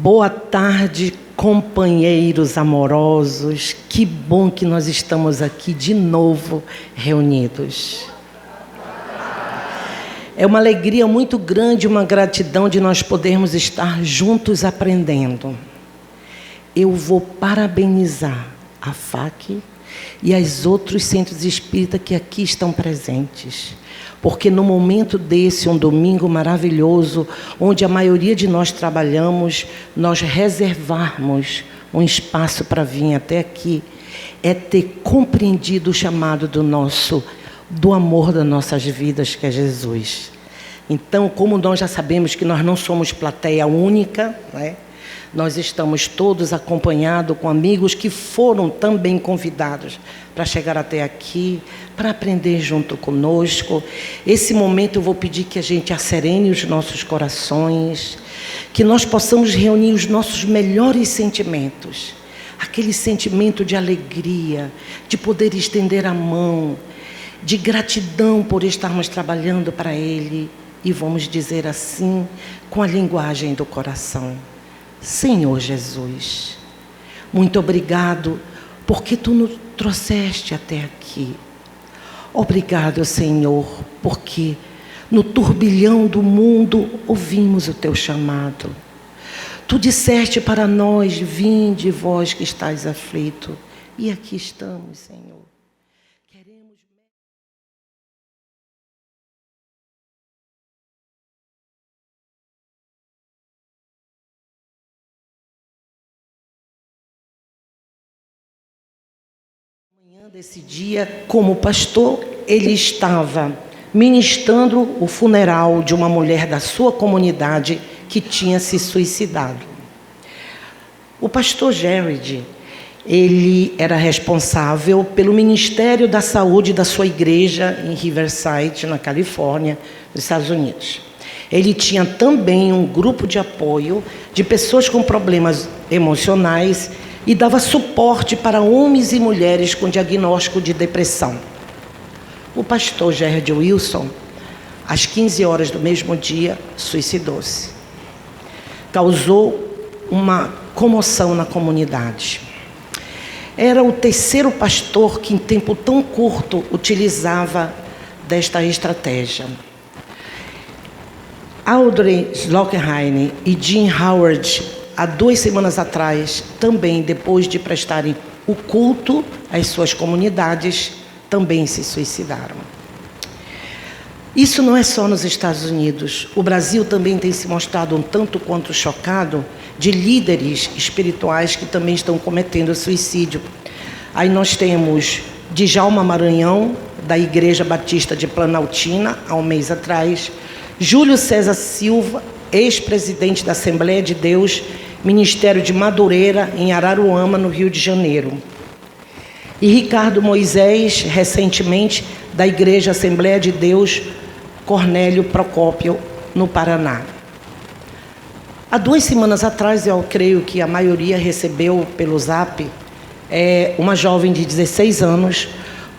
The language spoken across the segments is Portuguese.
Boa tarde, companheiros amorosos. Que bom que nós estamos aqui de novo reunidos. É uma alegria muito grande, uma gratidão de nós podermos estar juntos aprendendo. Eu vou parabenizar a FAC e os outros centros espíritas que aqui estão presentes. Porque no momento desse, um domingo maravilhoso, onde a maioria de nós trabalhamos, nós reservarmos um espaço para vir até aqui, é ter compreendido o chamado do amor das nossas vidas, que é Jesus. Então, como nós já sabemos que nós não somos plateia única, né? Nós estamos todos acompanhados com amigos que foram também convidados para chegar até aqui, para aprender junto conosco. Esse momento eu vou pedir que a gente acerene os nossos corações, que nós possamos reunir os nossos melhores sentimentos, aquele sentimento de alegria, de poder estender a mão, de gratidão por estarmos trabalhando para Ele, e vamos dizer assim, com a linguagem do coração: Senhor Jesus, muito obrigado porque Tu nos trouxeste até aqui. Obrigado, Senhor, porque no turbilhão do mundo ouvimos o Teu chamado. Tu disseste para nós: vinde vós que estáis aflito. E aqui estamos, Senhor. Desse dia, como pastor, ele estava ministrando o funeral de uma mulher da sua comunidade que tinha se suicidado. O pastor Jared, ele era responsável pelo Ministério da Saúde da sua igreja em Riverside, na Califórnia, nos Estados Unidos. Ele tinha também um grupo de apoio de pessoas com problemas emocionais e dava suporte para homens e mulheres com diagnóstico de depressão. O pastor Gerard Wilson, às 15 horas do mesmo dia, suicidou-se. Causou uma comoção na comunidade. Era o terceiro pastor que, em tempo tão curto, utilizava desta estratégia. Audrey Slockenheim e Jim Howard, há 2 semanas atrás, também, depois de prestarem o culto às suas comunidades, também se suicidaram. Isso não é só nos Estados Unidos. O Brasil também tem se mostrado um tanto quanto chocado de líderes espirituais que também estão cometendo suicídio. Aí nós temos Djalma Maranhão, da Igreja Batista de Planaltina, há um mês atrás, Júlio César Silva, ex-presidente da Assembleia de Deus, Ministério de Madureira, em Araruama, no Rio de Janeiro. E Ricardo Moisés, recentemente, da Igreja Assembleia de Deus, Cornélio Procópio, no Paraná. Há 2 semanas atrás, eu creio que a maioria recebeu pelo Zap, uma jovem de 16 anos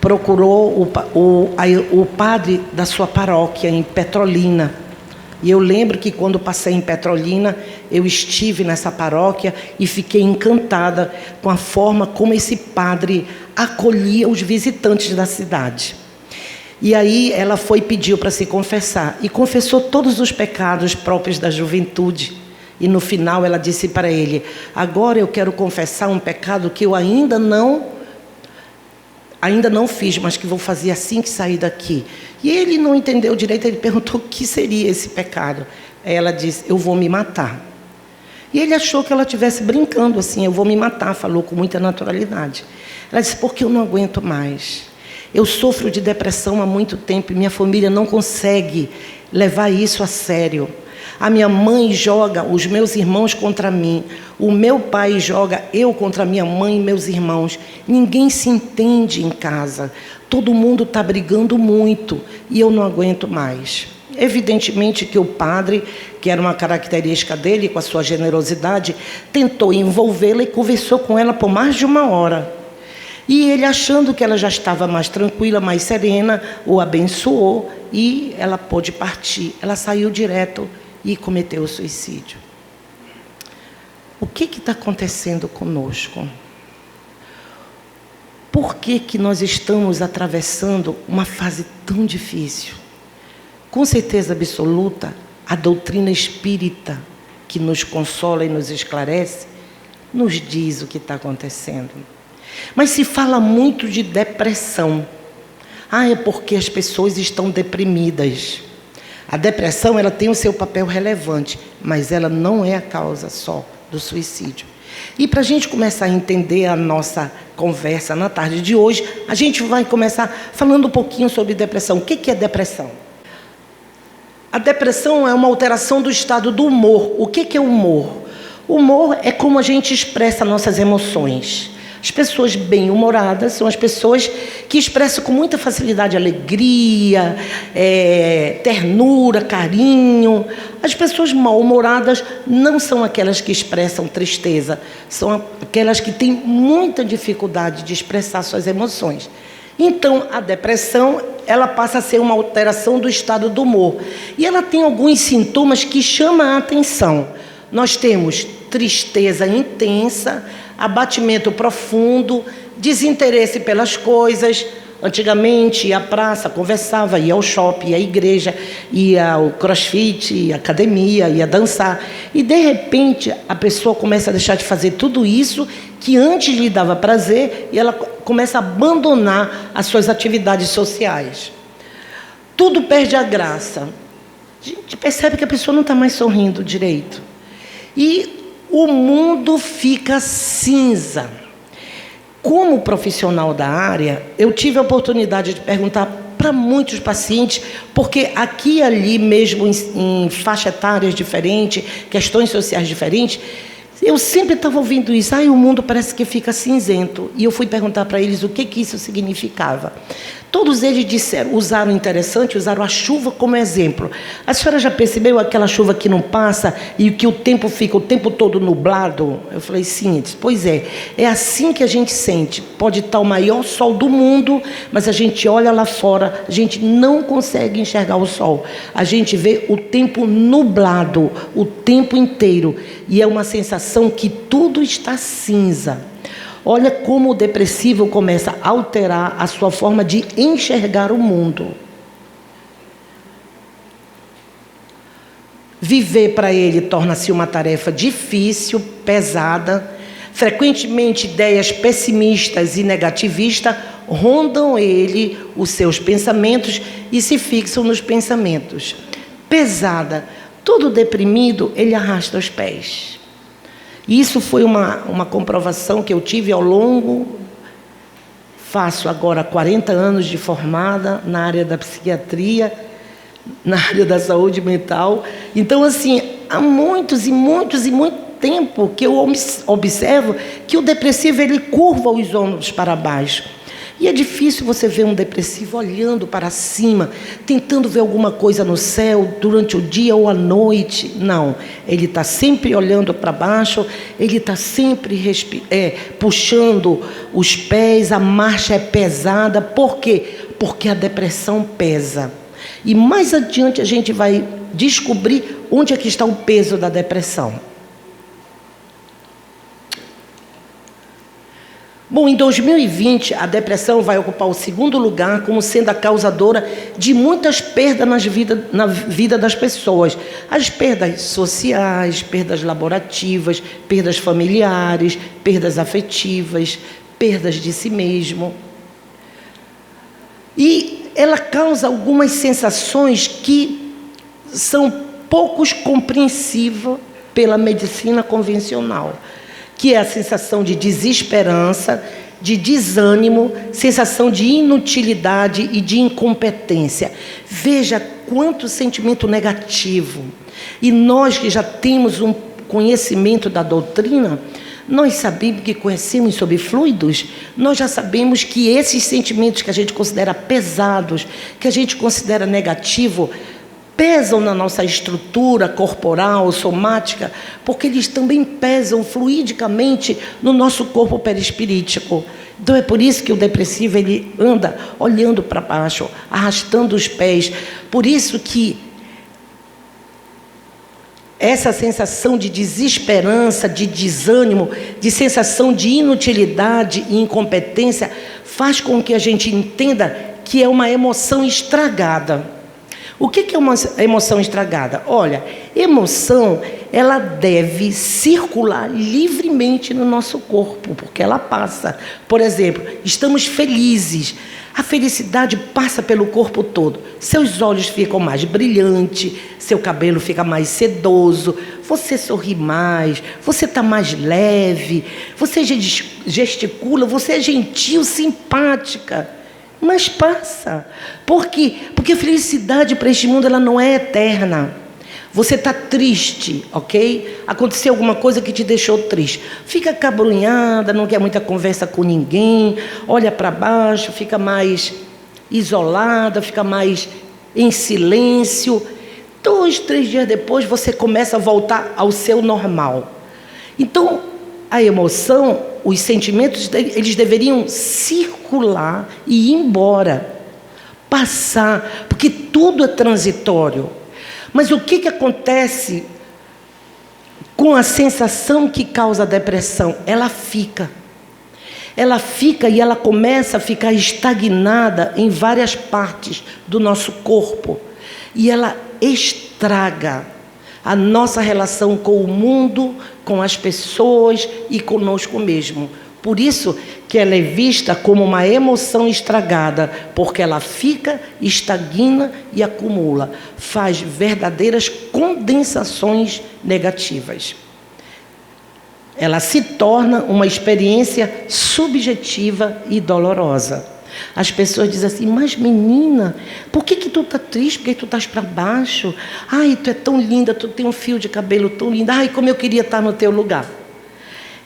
procurou o padre da sua paróquia em Petrolina. E eu lembro que quando passei em Petrolina, eu estive nessa paróquia e fiquei encantada com a forma como esse padre acolhia os visitantes da cidade. E aí ela pediu para se confessar, e confessou todos os pecados próprios da juventude. E no final ela disse para ele: agora eu quero confessar um pecado que eu ainda não fiz, mas que vou fazer assim que sair daqui. E ele não entendeu direito, ele perguntou o que seria esse pecado. Aí ela disse: eu vou me matar. E ele achou que ela estivesse brincando assim: eu vou me matar, falou com muita naturalidade. Ela disse: porque eu não aguento mais. Eu sofro de depressão há muito tempo e minha família não consegue levar isso a sério. A minha mãe joga os meus irmãos contra mim. O meu pai joga eu contra minha mãe e meus irmãos. Ninguém se entende em casa. Todo mundo está brigando muito e eu não aguento mais. Evidentemente que o padre, que era uma característica dele, com a sua generosidade, tentou envolvê-la e conversou com ela por mais de 1 hora. E ele, achando que ela já estava mais tranquila, mais serena, o abençoou e ela pôde partir. Ela saiu direto e cometeu o suicídio. O que está acontecendo conosco? Por que nós estamos atravessando uma fase tão difícil? Com certeza absoluta, a doutrina espírita, que nos consola e nos esclarece, nos diz o que está acontecendo. Mas se fala muito de depressão. É porque as pessoas estão deprimidas. A depressão, ela tem o seu papel relevante, mas ela não é a causa só do suicídio. E para a gente começar a entender a nossa conversa na tarde de hoje, a gente vai começar falando um pouquinho sobre depressão. O que é depressão? A depressão é uma alteração do estado do humor. O que é humor? O humor é como a gente expressa nossas emoções. As pessoas bem-humoradas são as pessoas que expressam com muita facilidade alegria, ternura, carinho. As pessoas mal-humoradas não são aquelas que expressam tristeza, são aquelas que têm muita dificuldade de expressar suas emoções. Então, a depressão, ela passa a ser uma alteração do estado do humor. E ela tem alguns sintomas que chamam a atenção. Nós temos tristeza intensa, abatimento profundo, desinteresse pelas coisas. Antigamente ia à praça, conversava, ia ao shopping, ia à igreja, ia ao crossfit, ia à academia, ia dançar. E de repente a pessoa começa a deixar de fazer tudo isso que antes lhe dava prazer e ela começa a abandonar as suas atividades sociais. Tudo perde a graça. A gente percebe que a pessoa não está mais sorrindo direito. E o mundo fica cinza. Como profissional da área, eu tive a oportunidade de perguntar para muitos pacientes, porque aqui e ali, mesmo em faixa etárias diferentes, questões sociais diferentes, eu sempre estava ouvindo isso. O mundo parece que fica cinzento. E eu fui perguntar para eles o que isso significava. Todos eles usaram a chuva como exemplo. A senhora já percebeu aquela chuva que não passa e que o tempo fica o tempo todo nublado? Eu falei, sim. Disse, pois é assim que a gente sente. Pode estar o maior sol do mundo, mas a gente olha lá fora, a gente não consegue enxergar o sol. A gente vê o tempo nublado, o tempo inteiro. E é uma sensação que tudo está cinza. Olha como o depressivo começa a alterar a sua forma de enxergar o mundo. Viver para ele torna-se uma tarefa difícil, pesada. Frequentemente, ideias pessimistas e negativistas rondam ele, os seus pensamentos, e se fixam nos pensamentos. Pesada. Todo deprimido, ele arrasta os pés. Isso foi uma comprovação que eu tive ao longo, faço agora 40 anos de formada na área da psiquiatria, na área da saúde mental. Então, assim, há muito tempo que eu observo que o depressivo, ele curva os ombros para baixo. E é difícil você ver um depressivo olhando para cima, tentando ver alguma coisa no céu durante o dia ou à noite. Não, ele está sempre olhando para baixo, ele está sempre puxando os pés, a marcha é pesada. Por quê? Porque a depressão pesa. E mais adiante a gente vai descobrir onde é que está o peso da depressão. Bom, em 2020, a depressão vai ocupar o segundo lugar como sendo a causadora de muitas perdas na vida das pessoas. As perdas sociais, perdas laborativas, perdas familiares, perdas afetivas, perdas de si mesmo. E ela causa algumas sensações que são pouco compreensíveis pela medicina convencional, que é a sensação de desesperança, de desânimo, sensação de inutilidade e de incompetência. Veja quanto sentimento negativo. E nós que já temos um conhecimento da doutrina, nós sabemos que conhecemos sobre fluidos, nós já sabemos que esses sentimentos que a gente considera pesados, que a gente considera negativo, pesam na nossa estrutura corporal, somática, porque eles também pesam fluidicamente no nosso corpo perispirítico. Então é por isso que o depressivo, ele anda olhando para baixo, arrastando os pés. Por isso que essa sensação de desesperança, de desânimo, de sensação de inutilidade e incompetência, faz com que a gente entenda que é uma emoção estragada. O que é uma emoção estragada? Olha, emoção, ela deve circular livremente no nosso corpo, porque ela passa. Por exemplo, estamos felizes. A felicidade passa pelo corpo todo. Seus olhos ficam mais brilhantes, seu cabelo fica mais sedoso, você sorri mais, você está mais leve, você gesticula, você é gentil, simpática. Mas passa. Por quê? Porque a felicidade para este mundo ela não é eterna. Você está triste, ok? Aconteceu alguma coisa que te deixou triste. Fica cabrunhada, não quer muita conversa com ninguém, olha para baixo, fica mais isolada, fica mais em silêncio. 2, 3 dias depois você começa a voltar ao seu normal. Então, a emoção, os sentimentos, eles deveriam circular e ir embora, passar, porque tudo é transitório. Mas o que acontece com a sensação que causa a depressão? Ela fica e ela começa a ficar estagnada em várias partes do nosso corpo. E ela estraga a nossa relação com o mundo, com as pessoas e conosco mesmo. Por isso que ela é vista como uma emoção estragada, porque ela fica, estagna e acumula, faz verdadeiras condensações negativas. Ela se torna uma experiência subjetiva e dolorosa. As pessoas dizem assim, mas menina, por que tu está triste? Por que tu estás para baixo? Ai, tu é tão linda, tu tem um fio de cabelo tão lindo. Ai, como eu queria estar no teu lugar.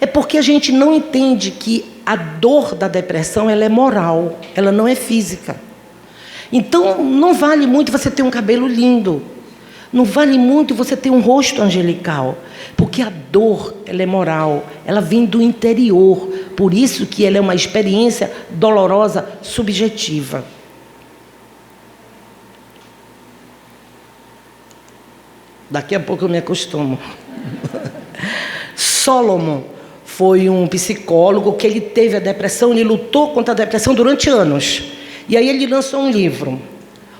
É porque a gente não entende que a dor da depressão ela é moral, ela não é física. Então, não vale muito você ter um cabelo lindo. Não vale muito você ter um rosto angelical. Porque a dor, ela é moral, ela vem do interior. Por isso que ela é uma experiência dolorosa, subjetiva. Daqui a pouco eu me acostumo. Solomon foi um psicólogo que ele teve a depressão, ele lutou contra a depressão durante anos. E aí ele lançou um livro,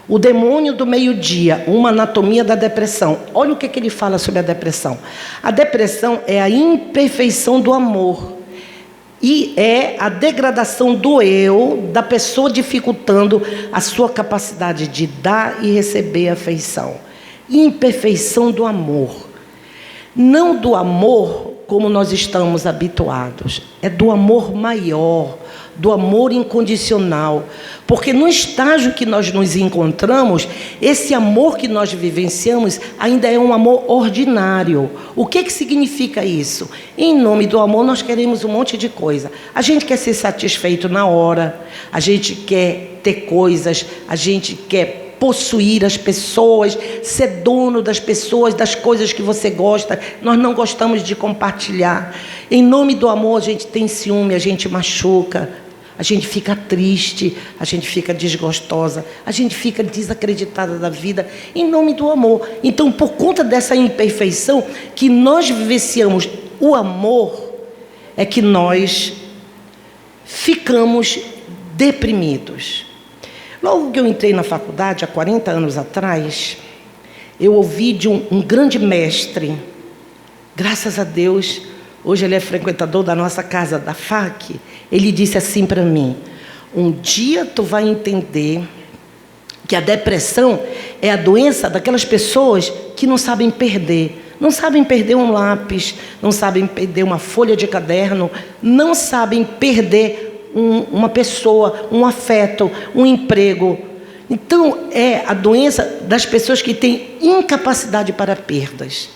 O Demônio do Meio-Dia, uma anatomia da depressão. Olha o que ele fala sobre a depressão. A depressão é a imperfeição do amor. E é a degradação do eu, da pessoa dificultando a sua capacidade de dar e receber afeição. Imperfeição do amor. Não do amor como nós estamos habituados. É do amor maior, do amor incondicional. Porque no estágio que nós nos encontramos, esse amor que nós vivenciamos ainda é um amor ordinário. O que significa isso? Em nome do amor nós queremos um monte de coisa. A gente quer ser satisfeito na hora, a gente quer ter coisas, a gente quer possuir as pessoas, ser dono das pessoas, das coisas que você gosta. Nós não gostamos de compartilhar. Em nome do amor a gente tem ciúme, a gente machuca, a gente fica triste, a gente fica desgostosa, a gente fica desacreditada da vida, em nome do amor. Então, por conta dessa imperfeição que nós vivenciamos o amor, é que nós ficamos deprimidos. Logo que eu entrei na faculdade, há 40 anos atrás, eu ouvi de um grande mestre, graças a Deus, hoje ele é frequentador da nossa casa, da FAC, ele disse assim para mim, um dia tu vai entender que a depressão é a doença daquelas pessoas que não sabem perder. Não sabem perder um lápis, não sabem perder uma folha de caderno, não sabem perder uma pessoa, um afeto, um emprego. Então, é a doença das pessoas que têm incapacidade para perdas.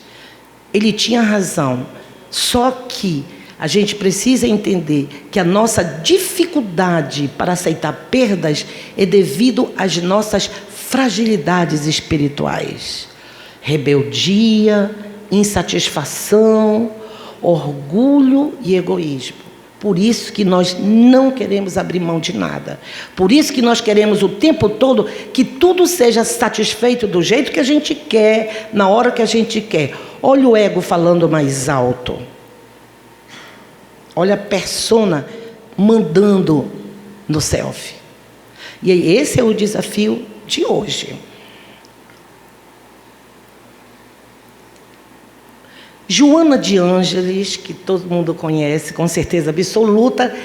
Ele tinha razão. Só que a gente precisa entender que a nossa dificuldade para aceitar perdas é devido às nossas fragilidades espirituais. Rebeldia, insatisfação, orgulho e egoísmo. Por isso que nós não queremos abrir mão de nada. Por isso que nós queremos o tempo todo que tudo seja satisfeito do jeito que a gente quer, na hora que a gente quer. Olha o ego falando mais alto. Olha a persona mandando no selfie. E esse é o desafio de hoje. Joana de Ângeles, que todo mundo conhece com certeza absoluta,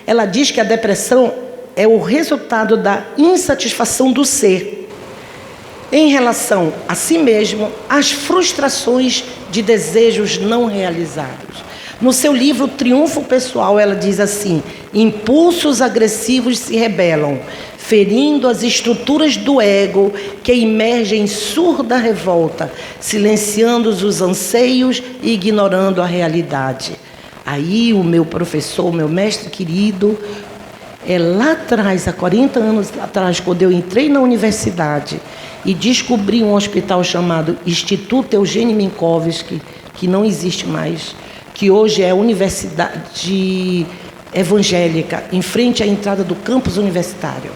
ela diz que a depressão é o resultado da insatisfação do ser em relação a si mesmo, às frustrações de desejos não realizados. No seu livro Triunfo Pessoal, ela diz assim: impulsos agressivos se rebelam, ferindo as estruturas do ego que emergem em surda revolta, silenciando os anseios e ignorando a realidade. Aí o meu professor, meu mestre querido, lá atrás, há 40 anos atrás, quando eu entrei na universidade e descobri um hospital chamado Instituto Eugênio Minkowski, que não existe mais, que hoje é a Universidade Evangélica, em frente à entrada do campus universitário.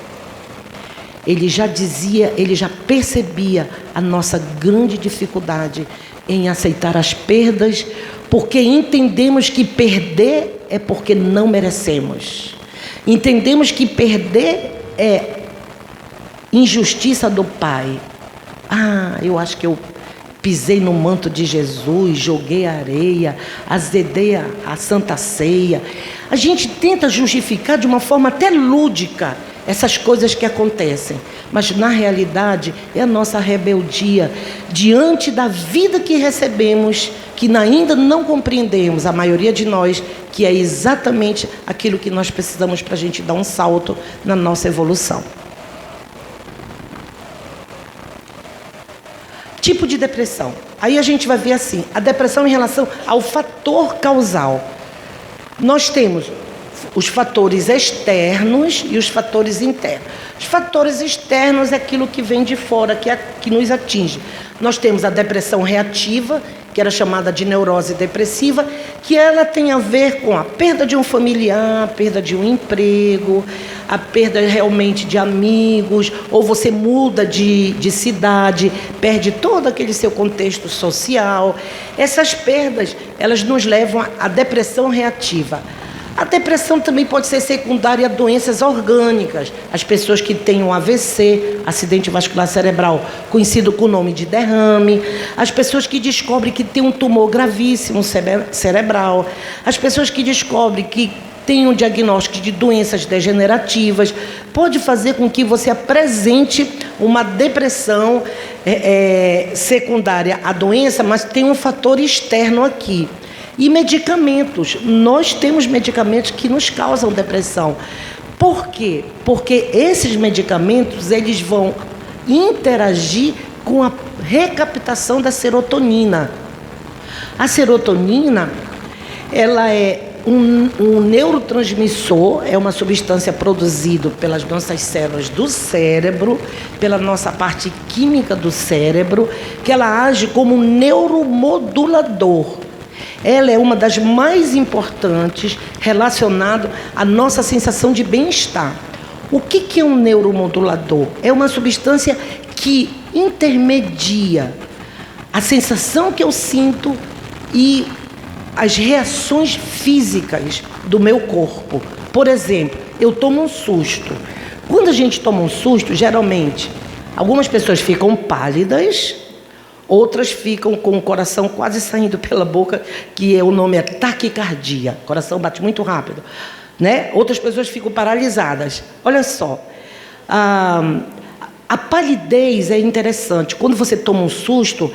Ele já dizia, ele já percebia a nossa grande dificuldade em aceitar as perdas, porque entendemos que perder é porque não merecemos. Entendemos que perder é injustiça do Pai. Eu acho que eu pisei no manto de Jesus, joguei a areia, azedei a Santa Ceia. A gente tenta justificar de uma forma até lúdica essas coisas que acontecem, mas na realidade é a nossa rebeldia diante da vida que recebemos, que ainda não compreendemos, a maioria de nós, que é exatamente aquilo que nós precisamos para a gente dar um salto na nossa evolução. Tipo de depressão. Aí a gente vai ver assim, a depressão em relação ao fator causal. Nós temos os fatores externos e os fatores internos. Os fatores externos é aquilo que vem de fora, que nos atinge. Nós temos a depressão reativa, que era chamada de neurose depressiva, que ela tem a ver com a perda de um familiar, a perda de um emprego, a perda realmente de amigos, ou você muda de cidade, perde todo aquele seu contexto social. Essas perdas, elas nos levam à depressão reativa. A depressão também pode ser secundária a doenças orgânicas. As pessoas que têm um AVC, acidente vascular cerebral, conhecido com o nome de derrame. As pessoas que descobrem que tem um tumor gravíssimo cerebral. As pessoas que descobrem que tem um diagnóstico de doenças degenerativas. Pode fazer com que você apresente uma depressão secundária à doença, mas tem um fator externo aqui. E medicamentos. Nós temos medicamentos que nos causam depressão. Por quê? Porque esses medicamentos, eles vão interagir com a recaptação da serotonina. A serotonina, ela é um neurotransmissor, é uma substância produzida pelas nossas células do cérebro, pela nossa parte química do cérebro, que ela age como um neuromodulador. Ela é uma das mais importantes relacionado à nossa sensação de bem-estar. O que é um neuromodulador? É uma substância que intermedia a sensação que eu sinto e as reações físicas do meu corpo. Por exemplo, eu tomo um susto. Quando a gente toma um susto, geralmente, algumas pessoas ficam pálidas, outras ficam com o coração quase saindo pela boca, que o nome é taquicardia. O coração bate muito rápido, né? Outras pessoas ficam paralisadas. Olha só, a palidez é interessante. Quando você toma um susto,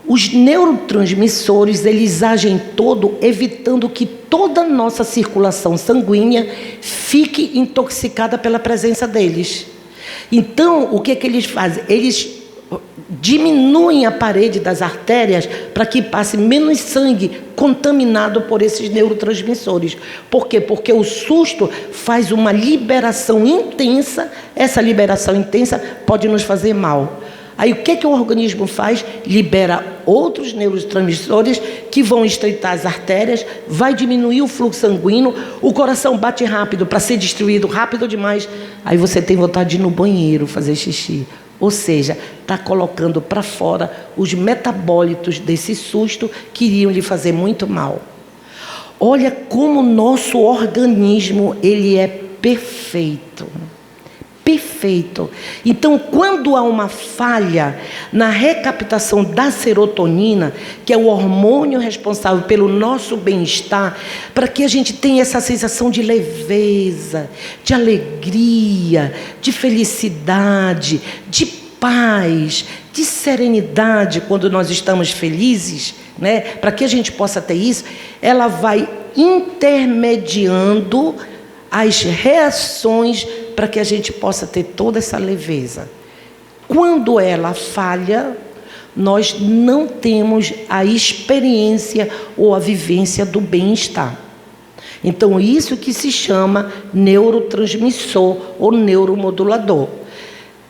os neurotransmissores, eles agem todo, evitando que toda a nossa circulação sanguínea fique intoxicada pela presença deles. Então, o que eles fazem? Eles diminuem a parede das artérias para que passe menos sangue contaminado por esses neurotransmissores. Por quê? Porque o susto faz uma liberação intensa. Essa liberação intensa pode nos fazer mal. Aí o que o organismo faz? Libera outros neurotransmissores que vão estreitar as artérias, vai diminuir o fluxo sanguíneo, o coração bate rápido para ser destruído rápido demais. Aí você tem vontade de ir no banheiro fazer xixi. Ou seja, está colocando para fora os metabólitos desse susto que iriam lhe fazer muito mal. Olha como o nosso organismo, ele é perfeito. Perfeito. Então, quando há uma falha na recaptação da serotonina, que é o hormônio responsável pelo nosso bem-estar, para que a gente tenha essa sensação de leveza, de alegria, de felicidade, de paz, de serenidade quando nós estamos felizes, né? Para que a gente possa ter isso, ela vai intermediando as reações para que a gente possa ter toda essa leveza. Quando ela falha, nós não temos a experiência ou a vivência do bem-estar. Então, isso que se chama neurotransmissor ou neuromodulador.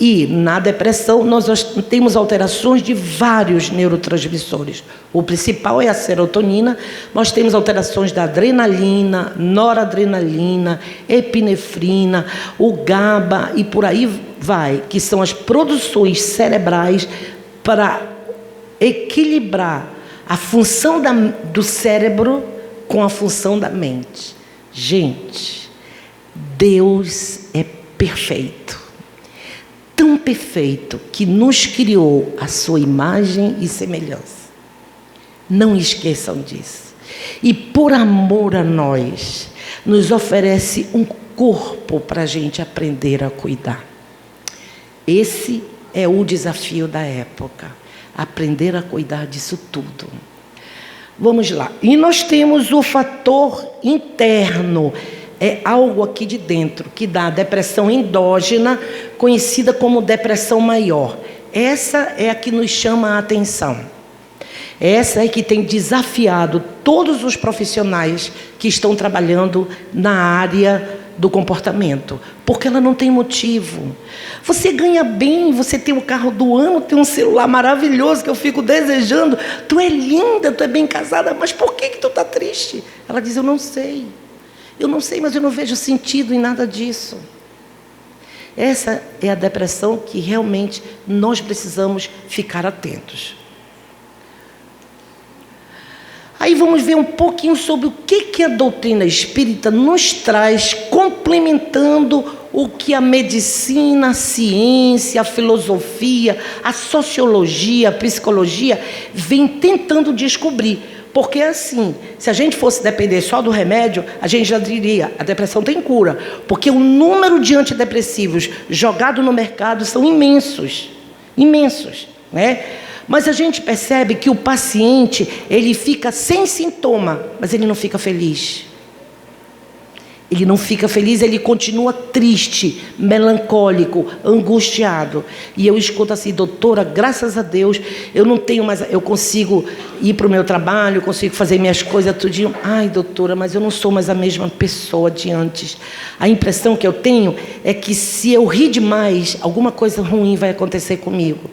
E na depressão nós temos alterações de vários neurotransmissores. O principal é a serotonina, nós temos alterações da adrenalina, noradrenalina, epinefrina, o GABA e por aí vai, que são as produções cerebrais para equilibrar a função do cérebro com a função da mente. Gente, Deus é perfeito. Tão perfeito que nos criou a sua imagem e semelhança. Não esqueçam disso. E por amor a nós, nos oferece um corpo para a gente aprender a cuidar. Esse é o desafio da época. Aprender a cuidar disso tudo. Vamos lá. E nós temos o fator interno. É algo aqui de dentro, que dá a depressão endógena, conhecida como depressão maior. Essa é a que nos chama a atenção. Essa é que tem desafiado todos os profissionais que estão trabalhando na área do comportamento, porque ela não tem motivo. Você ganha bem, você tem o carro do ano, tem um celular maravilhoso que eu fico desejando, tu é linda, tu é bem casada, mas por que tu está triste? Ela diz, eu não sei. Eu não sei, mas eu não vejo sentido em nada disso. Essa é a depressão que realmente nós precisamos ficar atentos. Aí vamos ver um pouquinho sobre o que a doutrina espírita nos traz, complementando o que a medicina, a ciência, a filosofia, a sociologia, a psicologia vem tentando descobrir. Porque assim, se a gente fosse depender só do remédio, a gente já diria, a depressão tem cura. Porque o número de antidepressivos jogados no mercado são imensos. Imensos, né? Mas a gente percebe que o paciente, ele fica sem sintoma, mas ele não fica feliz. Ele não fica feliz, ele continua triste, melancólico, angustiado. E eu escuto assim, doutora, graças a Deus, eu não tenho mais, eu consigo ir para o meu trabalho, consigo fazer minhas coisas tudinho. Ai, doutora, mas eu não sou mais a mesma pessoa de antes. A impressão que eu tenho é que se eu rir demais, alguma coisa ruim vai acontecer comigo.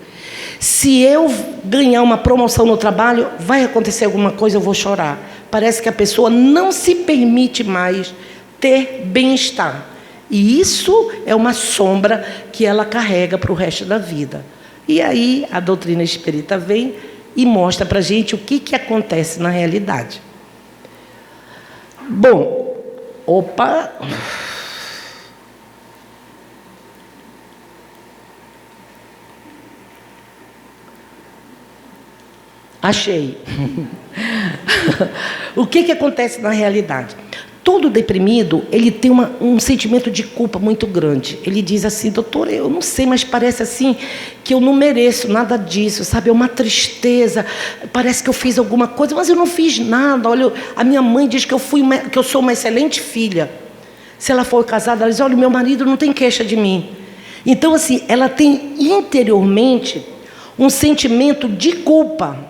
Se eu ganhar uma promoção no trabalho, vai acontecer alguma coisa, eu vou chorar. Parece que a pessoa não se permite mais ter bem-estar. E isso é uma sombra que ela carrega para o resto da vida. E aí a doutrina espírita vem e mostra para a gente o que acontece na realidade. Bom, opa... Achei. O que acontece na realidade? Todo deprimido, ele tem um sentimento de culpa muito grande. Ele diz assim, doutor, eu não sei, mas parece assim que eu não mereço nada disso, sabe? É uma tristeza, parece que eu fiz alguma coisa, mas eu não fiz nada. Olha, a minha mãe diz que eu sou uma excelente filha. Se ela for casada, ela diz, olha, meu marido não tem queixa de mim. Então, assim, ela tem interiormente um sentimento de culpa.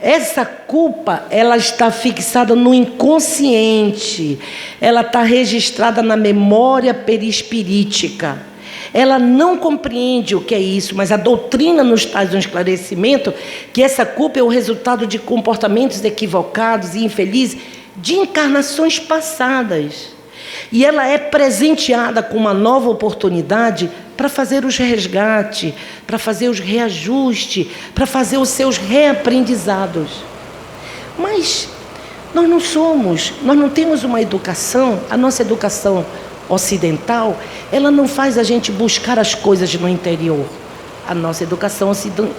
Essa culpa, ela está fixada no inconsciente, ela está registrada na memória perispirítica. Ela não compreende o que é isso, mas a doutrina nos traz um esclarecimento que essa culpa é o resultado de comportamentos equivocados e infelizes de encarnações passadas. E ela é presenteada com uma nova oportunidade para fazer os resgates, para fazer os reajustes, para fazer os seus reaprendizados. Mas nós não temos uma educação, a nossa educação ocidental, ela não faz a gente buscar as coisas no interior. A nossa educação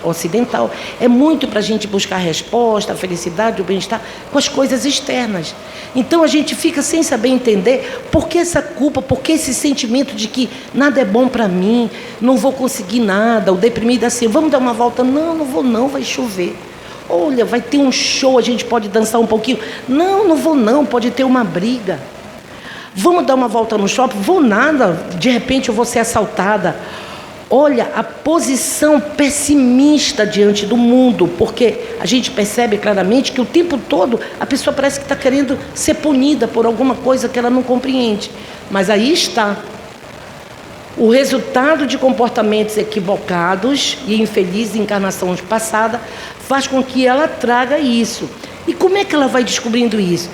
ocidental é muito para a gente buscar a resposta, a felicidade, o bem-estar com as coisas externas. Então a gente fica sem saber entender por que essa culpa, por que esse sentimento de que nada é bom para mim, não vou conseguir nada, o deprimido assim, vamos dar uma volta? Não, não vou não, vai chover. Olha, vai ter um show, a gente pode dançar um pouquinho. Não, não vou não, pode ter uma briga. Vamos dar uma volta no shopping? Vou nada, de repente eu vou ser assaltada. Olha, a posição pessimista diante do mundo, porque a gente percebe claramente que o tempo todo a pessoa parece que está querendo ser punida por alguma coisa que ela não compreende. Mas aí está. O resultado de comportamentos equivocados e infelizes em encarnações passadas faz com que ela traga isso. E como é que ela vai descobrindo isso?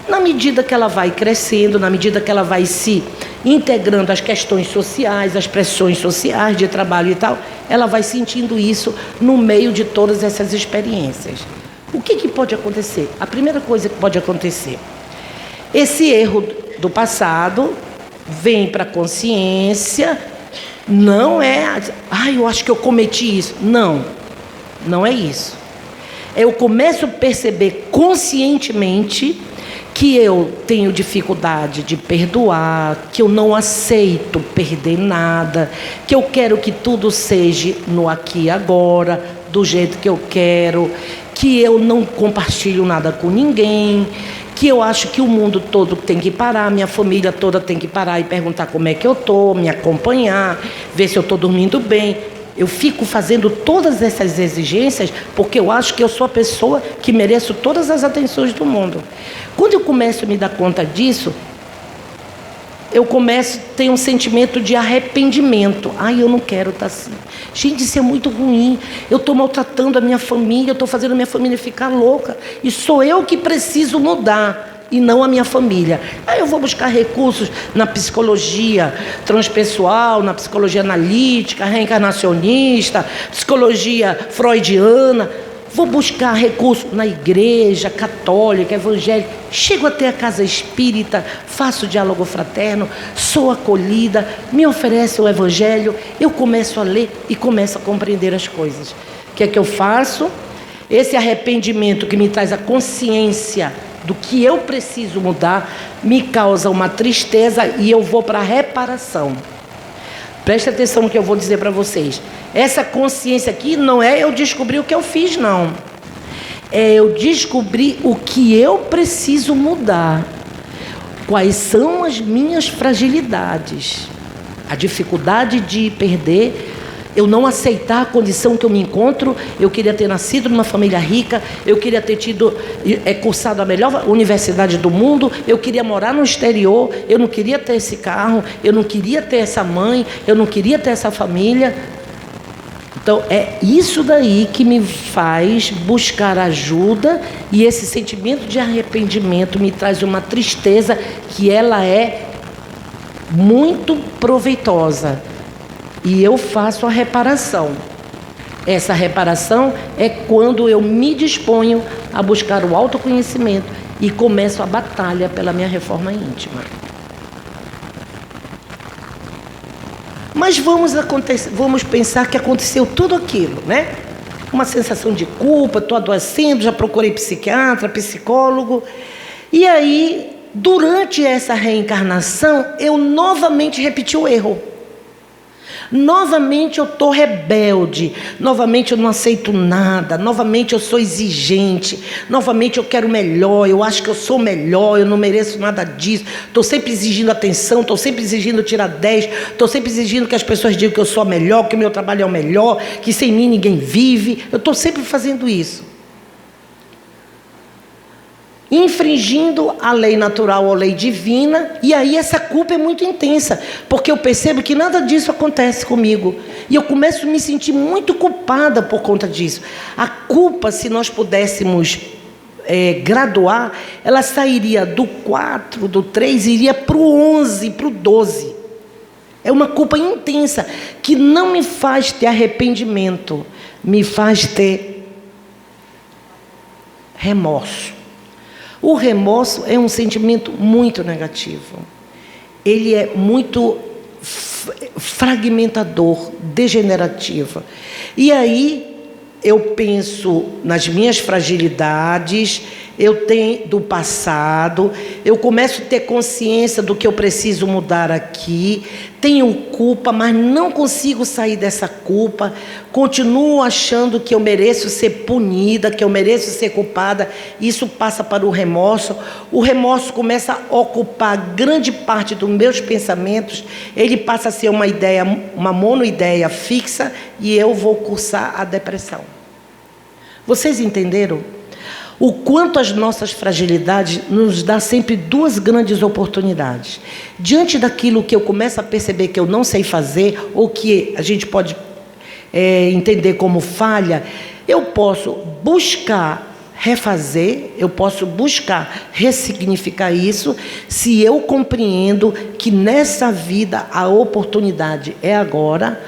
Na medida que ela vai crescendo, na medida que ela vai se integrando às questões sociais, às pressões sociais de trabalho e tal, ela vai sentindo isso no meio de todas essas experiências. O que pode acontecer? A primeira coisa que pode acontecer, esse erro do passado vem para a consciência, não é, eu acho que eu cometi isso. Não, não é isso. Eu começo a perceber conscientemente que eu tenho dificuldade de perdoar, que eu não aceito perder nada, que eu quero que tudo seja no aqui e agora, do jeito que eu quero, que eu não compartilho nada com ninguém, que eu acho que o mundo todo tem que parar, minha família toda tem que parar e perguntar como é que eu estou, me acompanhar, ver se eu estou dormindo bem. Eu fico fazendo todas essas exigências porque eu acho que eu sou a pessoa que mereço todas as atenções do mundo. Quando eu começo a me dar conta disso, eu começo a ter um sentimento de arrependimento. Eu não quero estar assim. Gente, isso é muito ruim. Eu estou maltratando a minha família, eu estou fazendo a minha família ficar louca. E sou eu que preciso mudar, e não a minha família. Aí eu vou buscar recursos na psicologia transpessoal, na psicologia analítica, reencarnacionista, psicologia freudiana. Vou buscar recursos na igreja católica, evangélica. Chego até a casa espírita, faço diálogo fraterno, sou acolhida, me oferece o evangelho, eu começo a ler e começo a compreender as coisas. O que é que eu faço? Esse arrependimento que me traz a consciência do que eu preciso mudar, me causa uma tristeza e eu vou para a reparação. Preste atenção no que eu vou dizer para vocês. Essa consciência aqui não é eu descobrir o que eu fiz, não. É eu descobrir o que eu preciso mudar. Quais são as minhas fragilidades. A dificuldade de perder, eu não aceitar a condição que eu me encontro. Eu queria ter nascido numa família rica, eu queria ter cursado a melhor universidade do mundo, eu queria morar no exterior, eu não queria ter esse carro, eu não queria ter essa mãe, eu não queria ter essa família. Então é isso daí que me faz buscar ajuda, e esse sentimento de arrependimento me traz uma tristeza que ela é muito proveitosa. E eu faço a reparação. Essa reparação é quando eu me disponho a buscar o autoconhecimento e começo a batalha pela minha reforma íntima. Mas vamos pensar que aconteceu tudo aquilo, né? Uma sensação de culpa, estou adoecendo, já procurei psiquiatra, psicólogo. E aí, durante essa reencarnação, eu novamente repeti o erro. Novamente eu estou rebelde, novamente eu não aceito nada, novamente eu sou exigente, novamente eu quero melhor, eu acho que eu sou melhor, eu não mereço nada disso, estou sempre exigindo atenção, estou sempre exigindo tirar 10, estou sempre exigindo que as pessoas digam que eu sou a melhor, que o meu trabalho é o melhor, que sem mim ninguém vive, eu estou sempre fazendo isso. infringindo a lei natural ou lei divina, e aí essa culpa é muito intensa, porque eu percebo que nada disso acontece comigo, e eu começo a me sentir muito culpada por conta disso. A culpa, se nós pudéssemos graduar, ela sairia do 4, do 3, iria para o 11, para o 12. É uma culpa intensa, que não me faz ter arrependimento, me faz ter remorso. O remorso é um sentimento muito negativo. Ele é muito fragmentador, degenerativo. E aí eu penso nas minhas fragilidades, eu tenho do passado, eu começo a ter consciência do que eu preciso mudar aqui, tenho culpa, mas não consigo sair dessa culpa, continuo achando que eu mereço ser punida, que eu mereço ser culpada. Isso passa para o remorso começa a ocupar grande parte dos meus pensamentos, ele passa a ser uma ideia, uma monoideia fixa, e eu vou cursar a depressão. Vocês entenderam? O quanto as nossas fragilidades nos dá sempre duas grandes oportunidades. Diante daquilo que eu começo a perceber que eu não sei fazer, ou que a gente pode entender como falha, eu posso buscar refazer, eu posso buscar ressignificar isso, se eu compreendo que nessa vida a oportunidade é agora.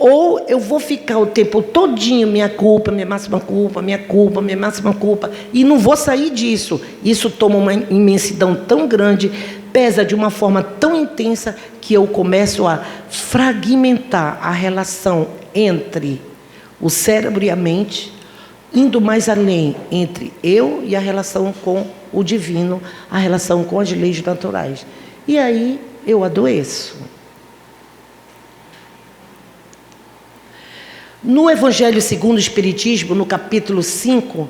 Ou eu vou ficar o tempo todinho, minha culpa, minha máxima culpa, minha culpa, minha máxima culpa, e não vou sair disso. Isso toma uma imensidão tão grande, pesa de uma forma tão intensa, que eu começo a fragmentar a relação entre o cérebro e a mente, indo mais além entre eu e a relação com o divino, a relação com as leis naturais. E aí eu adoeço. No Evangelho segundo o Espiritismo, no capítulo 5,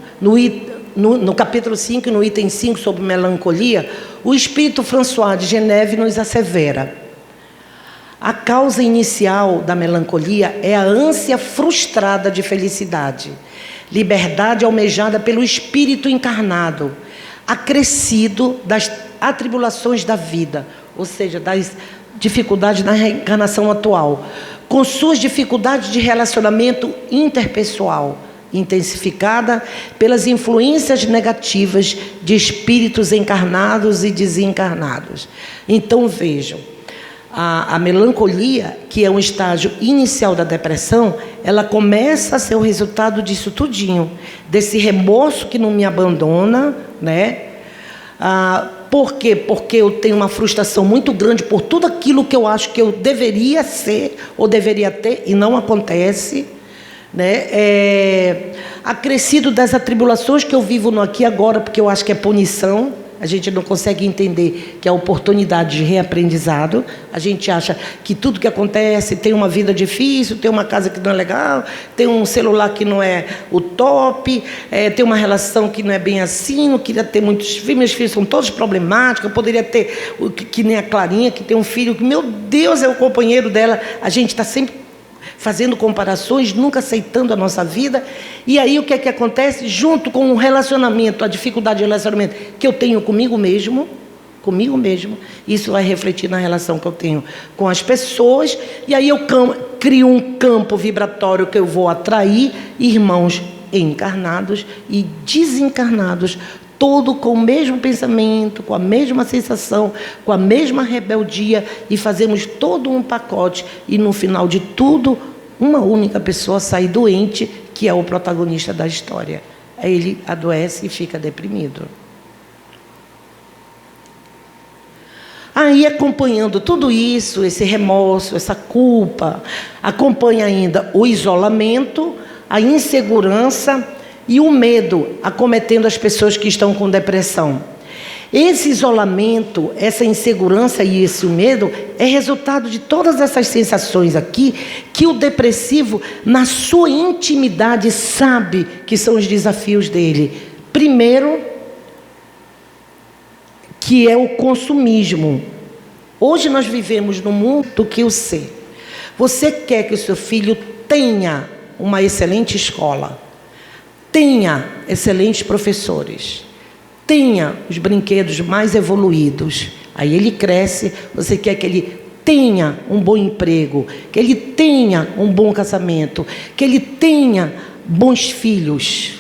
no capítulo 5, no item 5, sobre melancolia, o Espírito François de Geneve nos assevera: a causa inicial da melancolia é a ânsia frustrada de felicidade, liberdade almejada pelo espírito encarnado, acrescido das atribulações da vida, ou seja, das dificuldades da reencarnação atual, com suas dificuldades de relacionamento interpessoal, intensificada pelas influências negativas de espíritos encarnados e desencarnados. Então vejam, a melancolia, que é um estágio inicial da depressão, ela começa a ser o resultado disso tudinho, desse remorso que não me abandona, né? Por quê? Porque eu tenho uma frustração muito grande por tudo aquilo que eu acho que eu deveria ser ou deveria ter e não acontece, né? Acrescido das atribulações que eu vivo no aqui e agora, porque eu acho que é punição. A gente não consegue entender que é oportunidade de reaprendizado. A gente acha que tudo que acontece, tem uma vida difícil, tem uma casa que não é legal, tem um celular que não é o top, tem uma relação que não é bem assim, não queria ter muitos filhos, meus filhos são todos problemáticos, eu poderia ter, que nem a Clarinha, que tem um filho que, meu Deus, é o companheiro dela. A gente está sempre fazendo comparações, nunca aceitando a nossa vida. E aí o que é que acontece? Junto com o relacionamento, a dificuldade de relacionamento que eu tenho comigo mesmo, isso vai refletir na relação que eu tenho com as pessoas, e aí eu crio um campo vibratório que eu vou atrair irmãos encarnados e desencarnados, todo com o mesmo pensamento, com a mesma sensação, com a mesma rebeldia, e fazemos todo um pacote, e no final de tudo, uma única pessoa sai doente, que é o protagonista da história. Aí ele adoece e fica deprimido. Aí, acompanhando tudo isso, esse remorso, essa culpa, acompanha ainda o isolamento, a insegurança e o medo acometendo as pessoas que estão com depressão. Esse isolamento, essa insegurança e esse medo é resultado de todas essas sensações aqui, que o depressivo, na sua intimidade, sabe que são os desafios dele. Primeiro, que é o consumismo. Hoje nós vivemos num mundo do que o ser. Você quer que o seu filho tenha uma excelente escola, tenha excelentes professores, tenha os brinquedos mais evoluídos. Aí ele cresce, você quer que ele tenha um bom emprego, que ele tenha um bom casamento, que ele tenha bons filhos.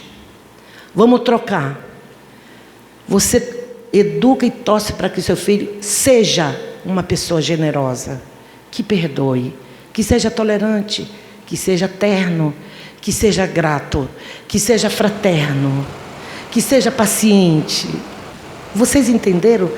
Vamos trocar. Você educa e torce para que seu filho seja uma pessoa generosa, que perdoe, que seja tolerante, que seja terno, que seja grato, que seja fraterno, que seja paciente. Vocês entenderam?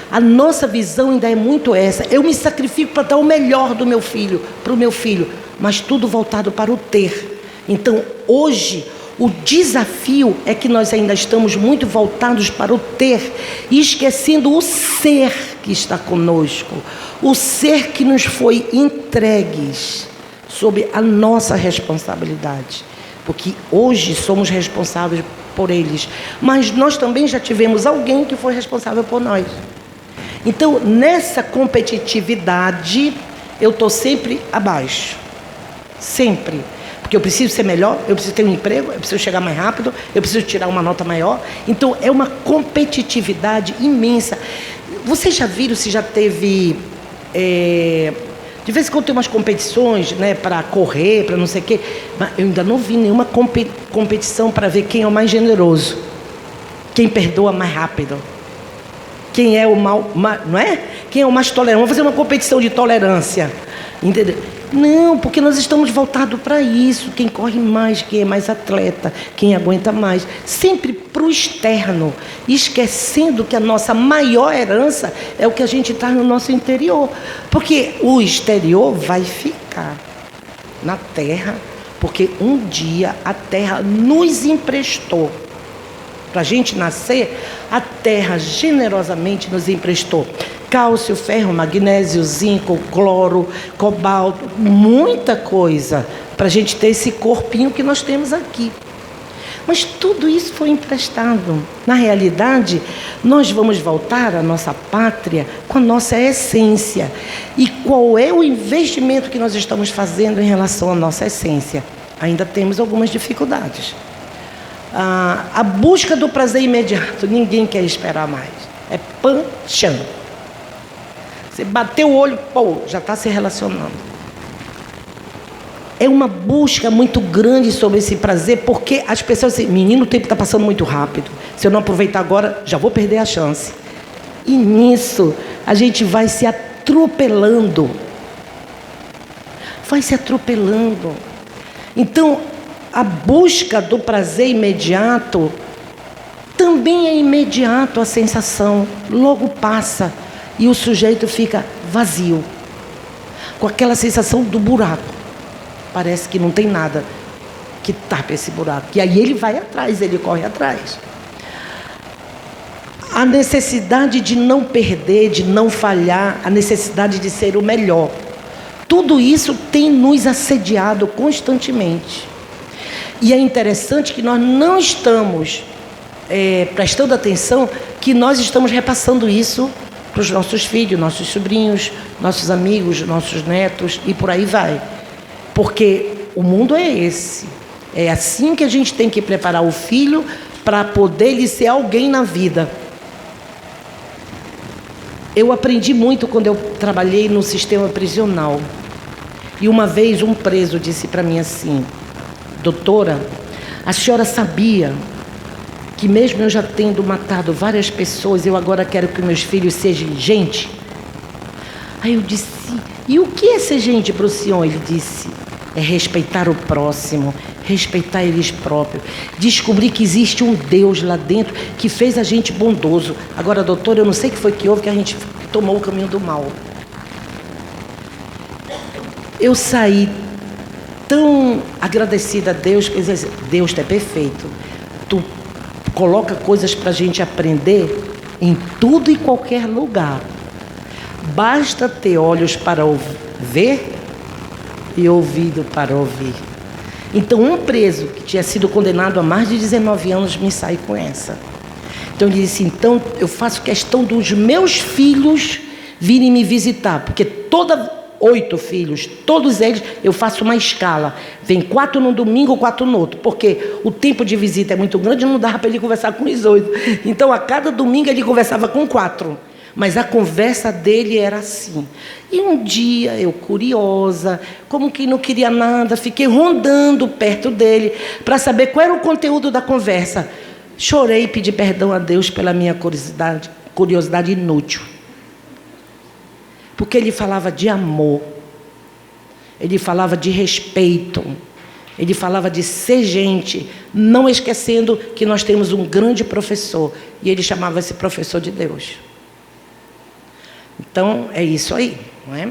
A nossa visão ainda é muito essa. Eu me sacrifico para dar o melhor do meu filho, para o meu filho, mas tudo voltado para o ter. Então, hoje, o desafio é que nós ainda estamos muito voltados para o ter e esquecendo o ser que está conosco, o ser que nos foi entregues sob a nossa responsabilidade, porque hoje somos responsáveis por eles, mas nós também já tivemos alguém que foi responsável por nós. Então, nessa competitividade, eu estou sempre abaixo, sempre. Porque eu preciso ser melhor, eu preciso ter um emprego, eu preciso chegar mais rápido, eu preciso tirar uma nota maior. Então, é uma competitividade imensa. Vocês já viram se já teve... de vez em quando tem umas competições, né, para correr, para não sei o quê. Mas eu ainda não vi nenhuma competição para ver quem é o mais generoso. Quem perdoa mais rápido. Quem é o não é? Quem é o mais tolerante. Vamos fazer uma competição de tolerância. Entendeu? Não, porque nós estamos voltados para isso. Quem corre mais, quem é mais atleta, quem aguenta mais. Sempre para o externo. Esquecendo que a nossa maior herança é o que a gente traz no nosso interior. Porque o exterior vai ficar na terra. Porque um dia a terra nos emprestou. Para a gente nascer, a terra generosamente nos emprestou cálcio, ferro, magnésio, zinco, cloro, cobalto, muita coisa para a gente ter esse corpinho que nós temos aqui. Mas tudo isso foi emprestado. Na realidade, nós vamos voltar à nossa pátria com a nossa essência. E qual é o investimento que nós estamos fazendo em relação à nossa essência? Ainda temos algumas dificuldades. A busca do prazer imediato, ninguém quer esperar mais. É pan-chan. Você bateu o olho, pô, já está se relacionando. É uma busca muito grande sobre esse prazer, porque as pessoas dizem, menino, o tempo está passando muito rápido. Se eu não aproveitar agora, já vou perder a chance. E nisso, a gente vai se atropelando. Vai se atropelando. Então, a busca do prazer imediato também é imediato a sensação, logo passa e o sujeito fica vazio, com aquela sensação do buraco. Parece que não tem nada que tapa esse buraco. E aí ele vai atrás, ele corre atrás. A necessidade de não perder, de não falhar, a necessidade de ser o melhor. Tudo isso tem nos assediado constantemente. E é interessante que nós não estamos prestando atenção que nós estamos repassando isso para os nossos filhos, nossos sobrinhos, nossos amigos, nossos netos e por aí vai. Porque o mundo é esse. É assim que a gente tem que preparar o filho para poder ele ser alguém na vida. Eu aprendi muito quando eu trabalhei no sistema prisional. E uma vez um preso disse para mim assim: doutora, a senhora sabia que mesmo eu já tendo matado várias pessoas, eu agora quero que meus filhos sejam gente? Aí eu disse, e o que é ser gente para o senhor? Ele disse, é respeitar o próximo, respeitar eles próprios, descobrir que existe um Deus lá dentro que fez a gente bondoso. Agora, doutor, eu não sei o que foi que houve, que a gente tomou o caminho do mal. Eu saí tão agradecida a Deus, que Deus é perfeito. Tu coloca coisas para a gente aprender em tudo e qualquer lugar. Basta ter olhos para ver e ouvido para ouvir. Então, um preso que tinha sido condenado a mais de 19 anos me sai com essa. Então, ele disse, eu faço questão dos meus filhos virem me visitar, porque toda 8 filhos, todos eles eu faço uma escala. Vem 4 no domingo, 4 no outro, porque o tempo de visita é muito grande, não dava para ele conversar com os 8. Então, a cada domingo ele conversava com 4. Mas a conversa dele era assim. E um dia, eu curiosa, como que não queria nada, fiquei rondando perto dele para saber qual era o conteúdo da conversa. Chorei e pedi perdão a Deus pela minha curiosidade inútil. Porque ele falava de amor, ele falava de respeito, ele falava de ser gente, não esquecendo que nós temos um grande professor, e ele chamava esse professor de Deus. Então, é isso aí, não é?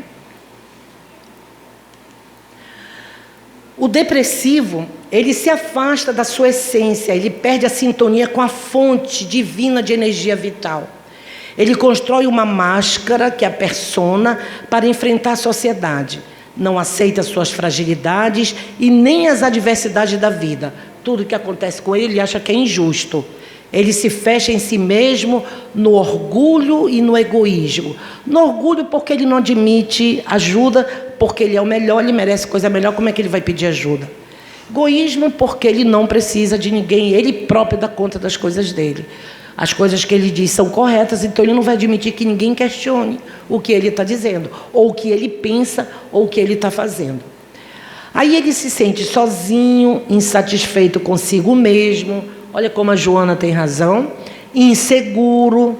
O depressivo, ele se afasta da sua essência, ele perde a sintonia com a fonte divina de energia vital. Ele constrói uma máscara, que é a persona, para enfrentar a sociedade. Não aceita suas fragilidades e nem as adversidades da vida. Tudo que acontece com ele, ele acha que é injusto. Ele se fecha em si mesmo no orgulho e no egoísmo. No orgulho porque ele não admite ajuda, porque ele é o melhor, ele merece coisa melhor, como é que ele vai pedir ajuda? Egoísmo porque ele não precisa de ninguém, ele próprio dá conta das coisas dele. As coisas que ele diz são corretas, então ele não vai admitir que ninguém questione o que ele está dizendo, ou o que ele pensa, ou o que ele está fazendo. Aí ele se sente sozinho, insatisfeito consigo mesmo. Olha como a Joana tem razão, inseguro,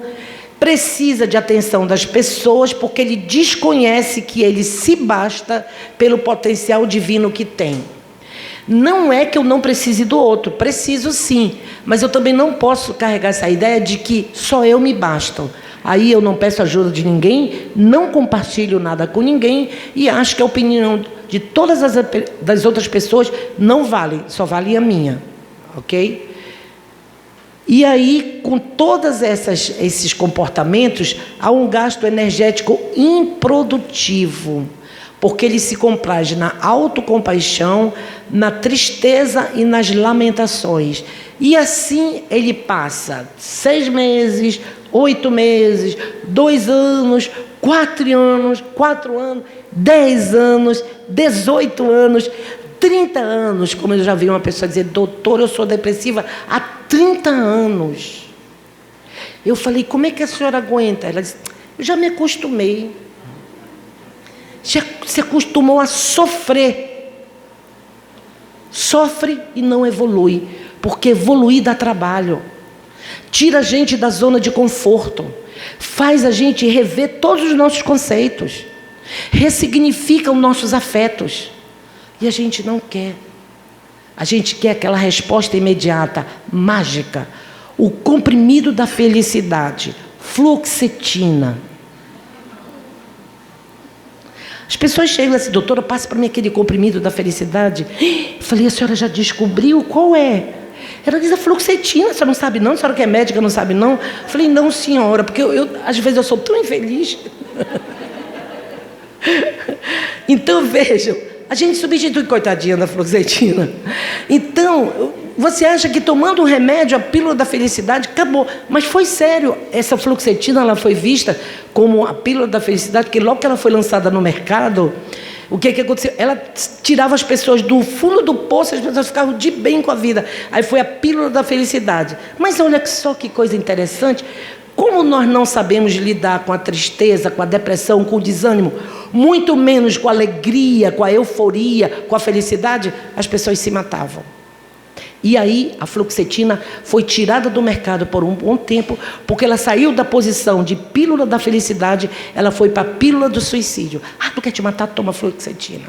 precisa de atenção das pessoas porque ele desconhece que ele se basta pelo potencial divino que tem. Não é que eu não precise do outro, preciso sim, mas eu também não posso carregar essa ideia de que só eu me basto. Aí eu não peço ajuda de ninguém, não compartilho nada com ninguém e acho que a opinião de todas das outras pessoas não vale, só vale a minha, ok? E aí, com todos esses comportamentos, há um gasto energético improdutivo, porque ele se compraz na autocompaixão, na tristeza e nas lamentações. E assim ele passa 6 meses, 8 meses, 2 anos, 4 anos, 10 anos, 18 anos, 30 anos, como eu já vi uma pessoa dizer, doutor, eu sou depressiva há 30 anos. Eu falei, como é que a senhora aguenta? Ela disse, eu já me acostumei. Já se acostumou a sofrer. Sofre e não evolui, porque evoluir dá trabalho. Tira a gente da zona de conforto. Faz a gente rever todos os nossos conceitos. Ressignifica os nossos afetos. E a gente não quer. A gente quer aquela resposta imediata, mágica. O comprimido da felicidade, fluoxetina. As pessoas chegam assim, doutora, passe para mim aquele comprimido da felicidade. Eu falei, a senhora já descobriu qual é? Ela diz, a fluoxetina, a senhora não sabe não? A senhora que é médica não sabe não? Eu falei, não senhora, porque às vezes eu sou tão infeliz. Então vejam, a gente substitui, coitadinha da fluoxetina. Então, você acha que tomando um remédio, a pílula da felicidade, acabou. Mas foi sério, essa fluoxetina ela foi vista como a pílula da felicidade, porque logo que ela foi lançada no mercado, o que aconteceu? Ela tirava as pessoas do fundo do poço, as pessoas ficavam de bem com a vida. Aí foi a pílula da felicidade. Mas olha só que coisa interessante. Como nós não sabemos lidar com a tristeza, com a depressão, com o desânimo, muito menos com a alegria, com a euforia, com a felicidade, as pessoas se matavam. E aí a fluoxetina foi tirada do mercado por um bom tempo, porque ela saiu da posição de pílula da felicidade, ela foi para a pílula do suicídio. Ah, tu quer te matar? Toma fluoxetina.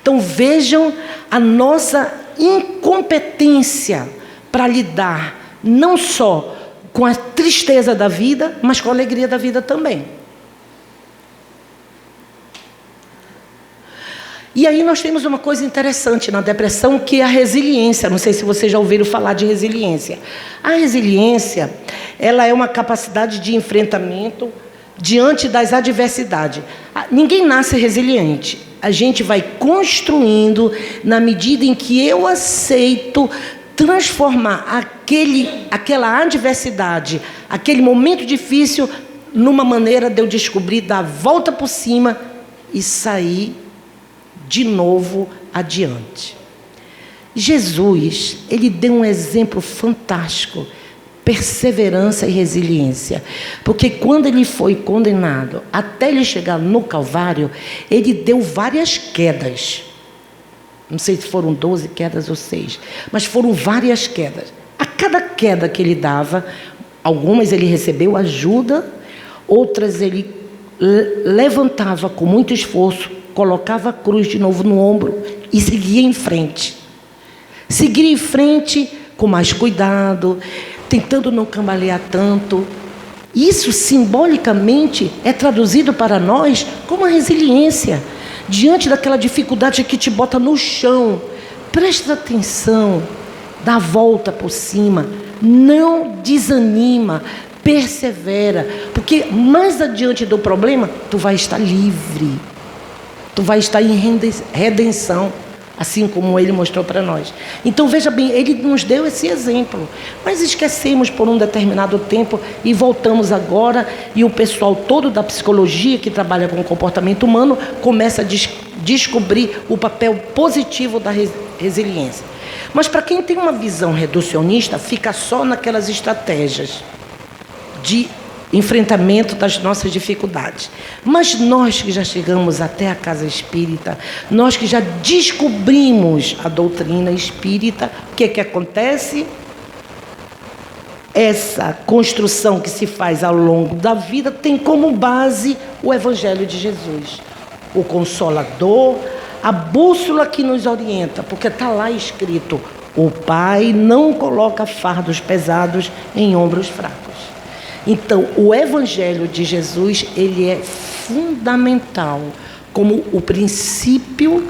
Então vejam a nossa incompetência para lidar não só com a tristeza da vida, mas com a alegria da vida também. E aí nós temos uma coisa interessante na depressão, que é a resiliência. Não sei se vocês já ouviram falar de resiliência. A resiliência, ela é uma capacidade de enfrentamento diante das adversidades. Ninguém nasce resiliente. A gente vai construindo na medida em que eu aceito transformar aquela adversidade, aquele momento difícil, numa maneira de eu descobrir, dar a volta por cima e sair de novo adiante. Jesus, ele deu um exemplo fantástico, perseverança e resiliência, porque quando ele foi condenado, até ele chegar no Calvário, ele deu várias quedas. Não sei se foram 12 quedas ou 6, mas foram várias quedas. A cada queda que ele dava, algumas ele recebeu ajuda, outras ele levantava com muito esforço, colocava a cruz de novo no ombro e seguia em frente. Seguir em frente com mais cuidado, tentando não cambalear tanto. Isso simbolicamente é traduzido para nós como a resiliência. Diante daquela dificuldade que te bota no chão, presta atenção, dá a volta por cima, não desanima, persevera, porque mais adiante do problema, tu vai estar livre, tu vai estar em redenção, assim como ele mostrou para nós. Então veja bem, ele nos deu esse exemplo, mas esquecemos por um determinado tempo e voltamos agora, e o pessoal todo da psicologia que trabalha com o comportamento humano começa a descobrir o papel positivo da resiliência. Mas para quem tem uma visão reducionista, fica só naquelas estratégias de enfrentamento das nossas dificuldades. Mas nós que já chegamos até a casa espírita, nós que já descobrimos a doutrina espírita, o que é que acontece? Essa construção que se faz ao longo da vida tem como base o Evangelho de Jesus, o Consolador, a bússola que nos orienta, porque está lá escrito: o Pai não coloca fardos pesados em ombros fracos. Então, o Evangelho de Jesus, ele é fundamental como o princípio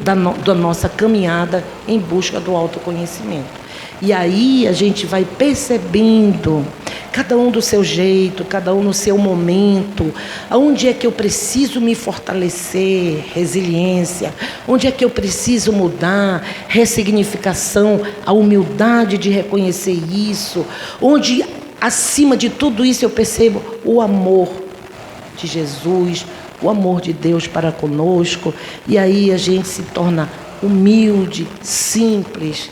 da nossa caminhada em busca do autoconhecimento. E aí a gente vai percebendo, cada um do seu jeito, cada um no seu momento, aonde é que eu preciso me fortalecer, resiliência, onde é que eu preciso mudar, ressignificação, a humildade de reconhecer isso, onde acima de tudo isso eu percebo o amor de Jesus, o amor de Deus para conosco, e aí a gente se torna humilde, simples,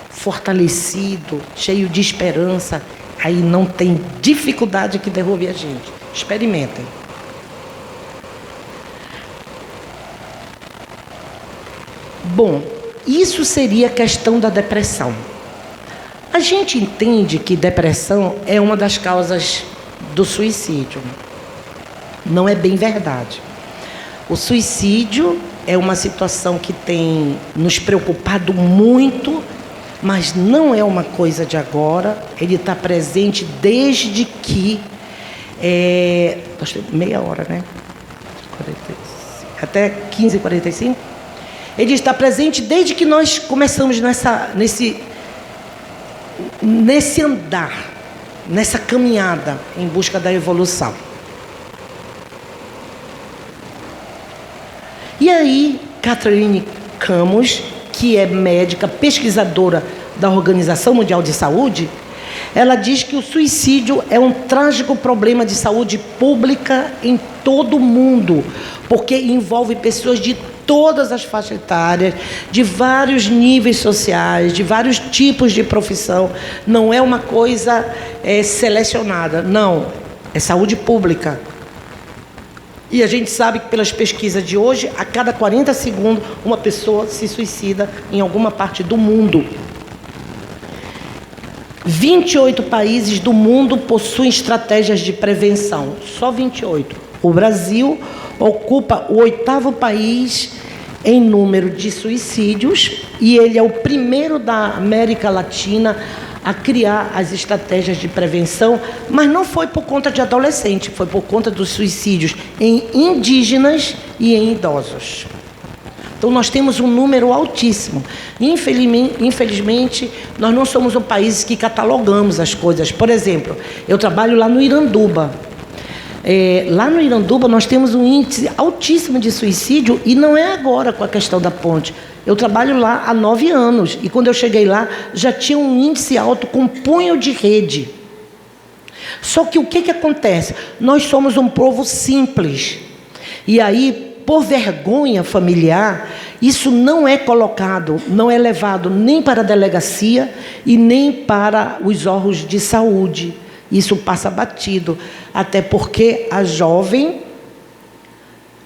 fortalecido, cheio de esperança. Aí não tem dificuldade que derrube a gente. Experimentem. Bom, isso seria a questão da depressão. A gente entende que depressão é uma das causas do suicídio. Não é bem verdade. O suicídio é uma situação que tem nos preocupado muito, mas não é uma coisa de agora. Ele está presente desde que... nós temos meia hora, né? 45, até 15h45. Ele está presente desde que nós começamos nesse andar, nessa caminhada em busca da evolução. E aí, Catherine Camus, que é médica, pesquisadora da Organização Mundial de Saúde, ela diz que o suicídio é um trágico problema de saúde pública em todo o mundo, porque envolve pessoas de todas as faixas etárias, de vários níveis sociais, de vários tipos de profissão. Não é uma coisa selecionada, não. É saúde pública. E a gente sabe que pelas pesquisas de hoje, a cada 40 segundos, uma pessoa se suicida em alguma parte do mundo. 28 países do mundo possuem estratégias de prevenção. Só 28. O Brasil ocupa o 8º país em número de suicídios e ele é o primeiro da América Latina a criar as estratégias de prevenção, mas não foi por conta de adolescente, foi por conta dos suicídios em indígenas e em idosos. Então nós temos um número altíssimo. Infelizmente, nós não somos um país que catalogamos as coisas. Por exemplo, eu trabalho lá no Iranduba. Lá no Iranduba nós temos um índice altíssimo de suicídio e não é agora com a questão da ponte. Eu trabalho lá há 9 anos e quando eu cheguei lá já tinha um índice alto com punho de rede. Só que o que acontece? Nós somos um povo simples. E aí, por vergonha familiar, isso não é colocado, não é levado nem para a delegacia e nem para os órgãos de saúde. Isso passa batido, até porque a jovem,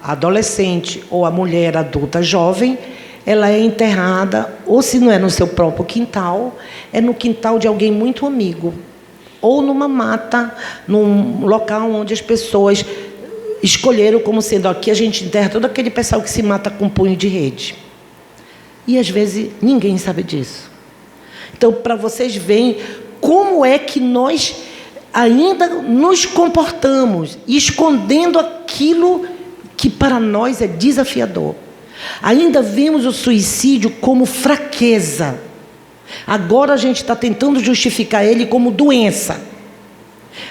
a adolescente ou a mulher adulta jovem, ela é enterrada, ou se não é no seu próprio quintal, é no quintal de alguém muito amigo, ou numa mata, num local onde as pessoas escolheram como sendo, aqui a gente enterra todo aquele pessoal que se mata com punho de rede. E às vezes ninguém sabe disso. Então, para vocês verem como é que nós ainda nos comportamos, escondendo aquilo que para nós é desafiador. Ainda vemos o suicídio como fraqueza. Agora a gente está tentando justificar ele como doença.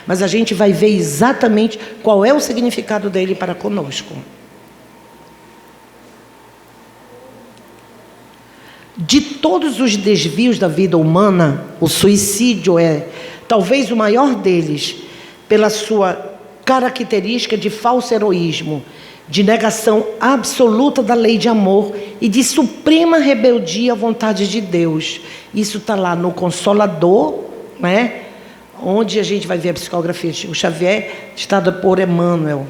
Mas a gente vai ver exatamente qual é o significado dele para conosco. De todos os desvios da vida humana, o suicídio é talvez o maior deles, pela sua característica de falso heroísmo, de negação absoluta da lei de amor e de suprema rebeldia à vontade de Deus. Isso está lá no Consolador, né? Onde a gente vai ver a psicografia de Chico Xavier, ditada por Emmanuel.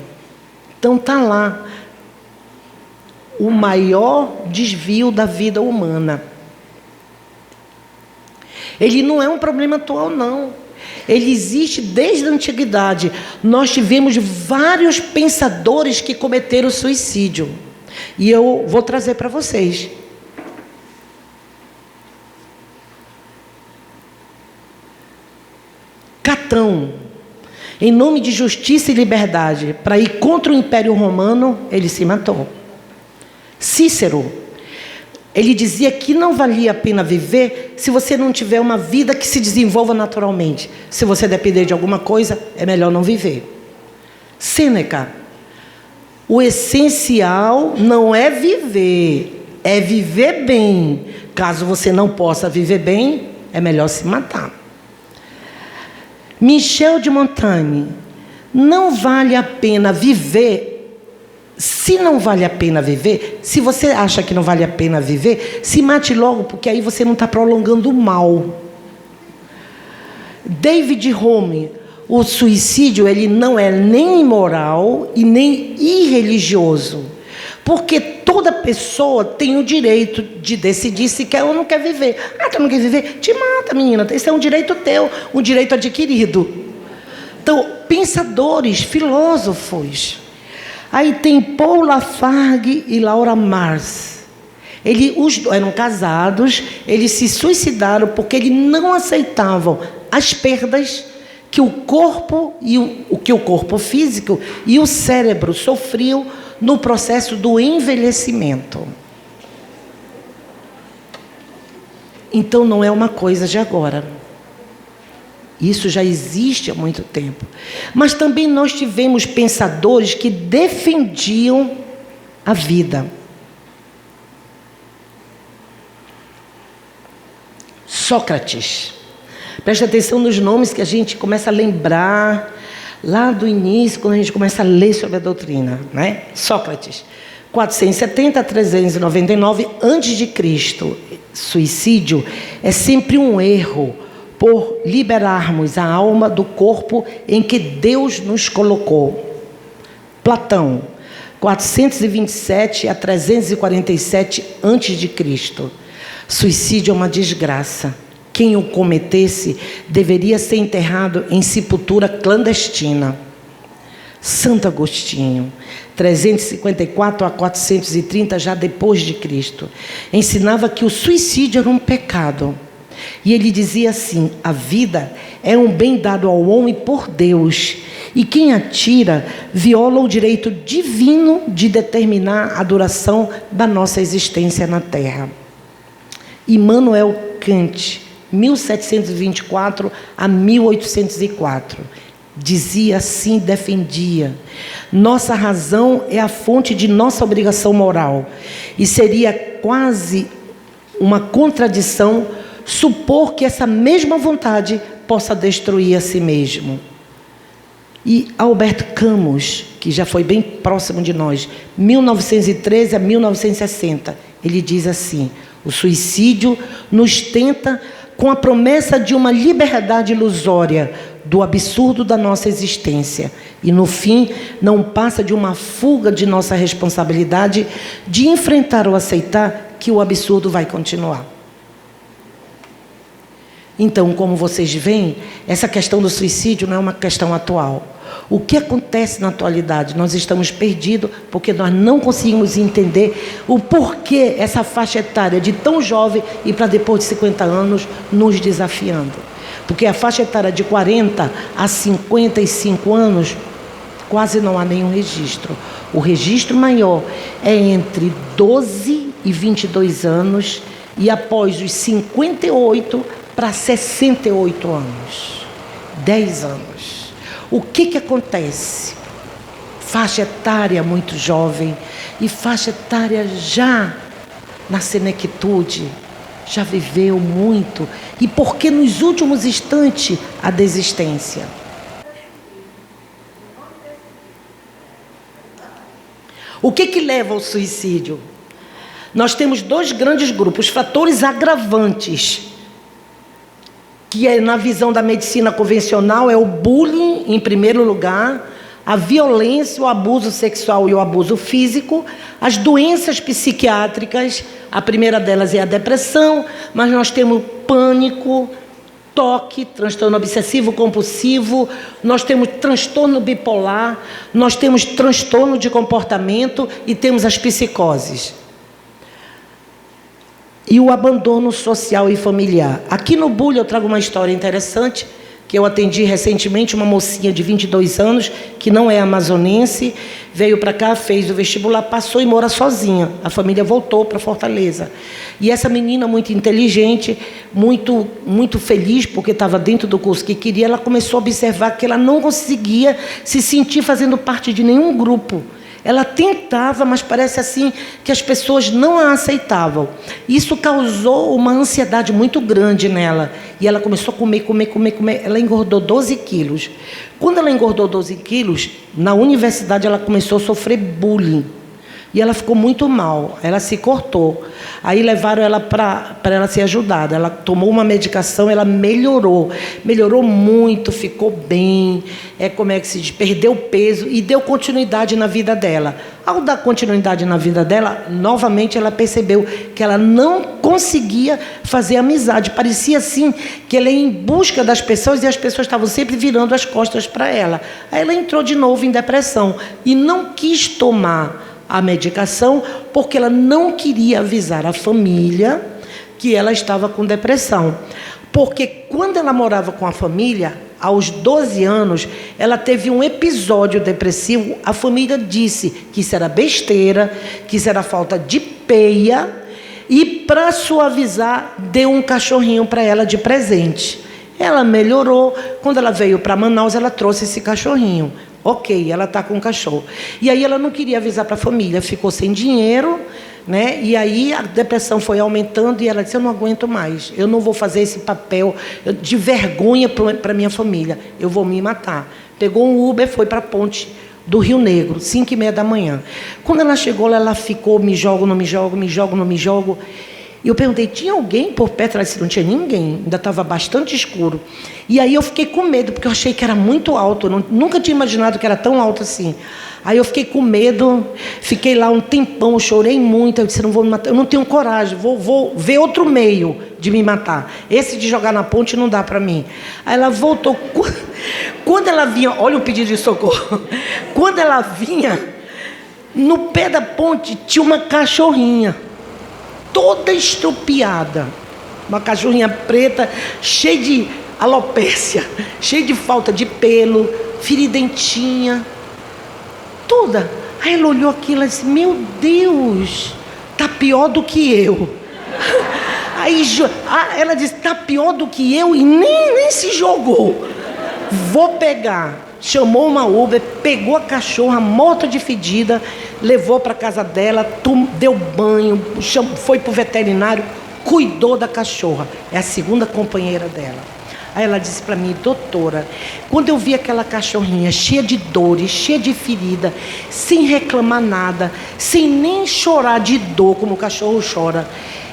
Então está lá o maior desvio da vida humana. Ele não é um problema atual, não. Ele existe desde a antiguidade. Nós tivemos vários pensadores que cometeram suicídio. E eu vou trazer para vocês. Catão, em nome de justiça e liberdade, para ir contra o Império Romano, ele se matou. Cícero, ele dizia que não valia a pena viver se você não tiver uma vida que se desenvolva naturalmente. Se você depender de alguma coisa, é melhor não viver. Sêneca, o essencial não é viver bem. Caso você não possa viver bem, é melhor se matar. Michel de Montaigne, não vale a pena viver. Se não vale a pena viver, se você acha que não vale a pena viver, se mate logo, porque aí você não está prolongando o mal. David Hume, o suicídio ele não é nem imoral e nem irreligioso, porque toda pessoa tem o direito de decidir se quer ou não quer viver. Ah, tu não quer viver? Te mata, menina. Esse é um direito teu, um direito adquirido. Então, pensadores, filósofos. Aí tem Paul Lafargue e Laura Mars. Os dois eram casados, eles se suicidaram porque eles não aceitavam as perdas que o corpo que o corpo físico e o cérebro sofriam no processo do envelhecimento. Então não é uma coisa de agora. Isso já existe há muito tempo. Mas também nós tivemos pensadores que defendiam a vida. Sócrates. Preste atenção nos nomes que a gente começa a lembrar lá do início, quando a gente começa a ler sobre a doutrina, né? Sócrates, 470 a 399 a.C. Suicídio é sempre um erro por liberarmos a alma do corpo em que Deus nos colocou. Platão, 427 a 347 a.C. Suicídio é uma desgraça. Quem o cometesse deveria ser enterrado em sepultura clandestina. Santo Agostinho, 354 a 430 já depois de Cristo, ensinava que o suicídio era um pecado. E ele dizia assim: a vida é um bem dado ao homem por Deus, e quem a tira viola o direito divino de determinar a duração da nossa existência na Terra. Immanuel Kant, 1724 a 1804, dizia assim, defendia: nossa razão é a fonte de nossa obrigação moral, e seria quase uma contradição supor que essa mesma vontade possa destruir a si mesmo. E Albert Camus, que já foi bem próximo de nós, 1913 a 1960, ele diz assim: o suicídio nos tenta com a promessa de uma liberdade ilusória do absurdo da nossa existência. E, no fim, não passa de uma fuga de nossa responsabilidade de enfrentar ou aceitar que o absurdo vai continuar. Então, como vocês veem, essa questão do suicídio não é uma questão atual. O que acontece na atualidade? Nós estamos perdidos porque nós não conseguimos entender o porquê essa faixa etária de tão jovem e para depois de 50 anos nos desafiando. Porque a faixa etária de 40 a 55 anos quase não há nenhum registro. O registro maior é entre 12 e 22 anos e após os 58 para 68 anos. 10 anos. O que acontece? Faixa etária muito jovem e faixa etária já na senectude, já viveu muito. E porque nos últimos instantes a desistência? O que leva ao suicídio? Nós temos dois grandes grupos, fatores agravantes, que é, na visão da medicina convencional, é o bullying, em primeiro lugar, a violência, o abuso sexual e o abuso físico, as doenças psiquiátricas, a primeira delas é a depressão, mas nós temos pânico, toque, transtorno obsessivo compulsivo, nós temos transtorno bipolar, nós temos transtorno de comportamento e temos as psicoses. E o abandono social e familiar. Aqui no bullying eu trago uma história interessante, que eu atendi recentemente, uma mocinha de 22 anos, que não é amazonense, veio para cá, fez o vestibular, passou e mora sozinha. A família voltou para Fortaleza. E essa menina muito inteligente, muito feliz, porque estava dentro do curso que queria, ela começou a observar que ela não conseguia se sentir fazendo parte de nenhum grupo. Ela tentava, mas parece assim que as pessoas não a aceitavam. Isso causou uma ansiedade muito grande nela. E ela começou a comer. Ela engordou 12 quilos. Quando ela engordou 12 quilos, na universidade ela começou a sofrer bullying. E ela ficou muito mal, ela se cortou. Aí levaram ela para ela ser ajudada. Ela tomou uma medicação, ela melhorou muito, ficou bem, como é que se diz? Perdeu peso e deu continuidade na vida dela. Ao dar continuidade na vida dela, novamente ela percebeu que ela não conseguia fazer amizade. Parecia assim que ela ia em busca das pessoas e as pessoas estavam sempre virando as costas para ela. Aí ela entrou de novo em depressão e não quis tomar a medicação, porque ela não queria avisar a família que ela estava com depressão. Porque quando ela morava com a família, aos 12 anos, ela teve um episódio depressivo. A família disse que isso era besteira, que isso era falta de peia, e para suavizar, deu um cachorrinho para ela de presente. Ela melhorou. Quando ela veio para Manaus, ela trouxe esse cachorrinho. Ok, ela está com um cachorro. E aí ela não queria avisar para a família, ficou sem dinheiro, né? E aí a depressão foi aumentando e ela disse: eu não aguento mais, eu não vou fazer esse papel de vergonha para a minha família, eu vou me matar. Pegou um Uber, foi para a ponte do Rio Negro, 5h30 da manhã. Quando ela chegou lá, ela ficou: me jogo, não me jogo, me jogo, não me jogo. E eu perguntei: tinha alguém por perto? Ela disse: não tinha ninguém, ainda estava bastante escuro. E aí eu fiquei com medo, porque eu achei que era muito alto, eu nunca tinha imaginado que era tão alto assim. Aí eu fiquei com medo, fiquei lá um tempão, chorei muito. Eu disse: não vou me matar, eu não tenho coragem, vou ver outro meio de me matar. Esse de jogar na ponte não dá para mim. Aí ela voltou. Quando ela vinha, olha o pedido de socorro. Quando ela vinha, no pé da ponte tinha uma cachorrinha, toda estropiada, uma cachorrinha preta, cheia de alopécia, cheia de falta de pelo, feridentinha, toda. Aí ela olhou aquilo e disse: meu Deus, tá pior do que eu. Aí ela disse: tá pior do que eu, e nem se jogou. Vou pegar. Chamou uma Uber, pegou a cachorra morta de fedida, levou para casa dela, deu banho, foi para o veterinário, cuidou da cachorra. É a segunda companheira dela. Aí ela disse para mim: doutora, quando eu vi aquela cachorrinha cheia de dores, cheia de ferida, sem reclamar nada, sem nem chorar de dor como o cachorro chora,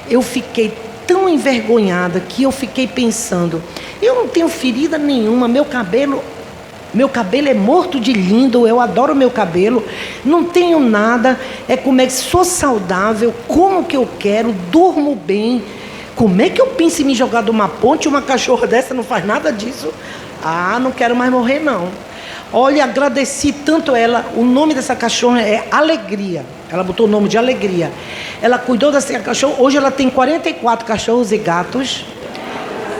eu fiquei tão envergonhada que eu fiquei pensando, eu não tenho ferida nenhuma, meu cabelo é morto de lindo, eu adoro meu cabelo, não tenho nada, sou saudável, como que eu quero, durmo bem. Como é que eu penso em me jogar de uma ponte e uma cachorra dessa não faz nada disso? Ah, não quero mais morrer não. Olha, agradeci tanto ela, o nome dessa cachorra é Alegria. Ela botou o nome de Alegria. Ela cuidou dessa cachorra, hoje ela tem 44 cachorros e gatos.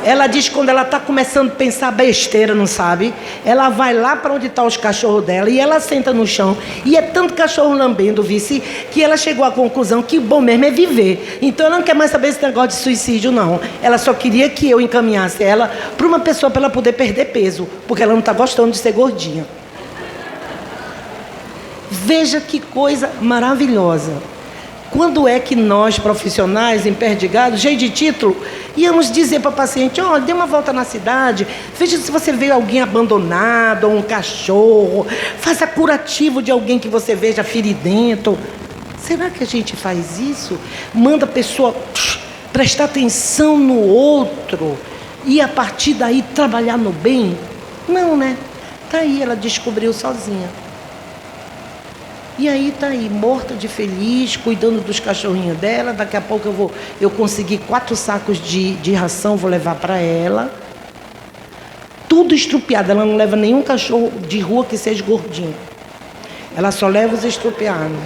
Ela diz que quando ela está começando a pensar besteira, não sabe? Ela vai lá para onde estão os cachorros dela e ela senta no chão. E é tanto cachorro lambendo, vice, que ela chegou à conclusão que bom mesmo é viver. Então ela não quer mais saber esse negócio de suicídio, não. Ela só queria que eu encaminhasse ela para uma pessoa para ela poder perder peso, porque ela não está gostando de ser gordinha. Veja que coisa maravilhosa. Quando é que nós, profissionais, emperdigados, cheio de título, íamos dizer para o paciente, olha, dê uma volta na cidade, veja se você vê alguém abandonado, ou um cachorro, faça curativo de alguém que você veja feridento. Será que a gente faz isso? Manda a pessoa prestar atenção no outro e a partir daí trabalhar no bem? Não, né? Tá aí, ela descobriu sozinha. E aí tá aí, morta de feliz, cuidando dos cachorrinhos dela. Daqui a pouco eu consegui 4 sacos de ração, vou levar para ela. Tudo estrupiado, ela não leva nenhum cachorro de rua que seja gordinho. Ela só leva os estrupiados.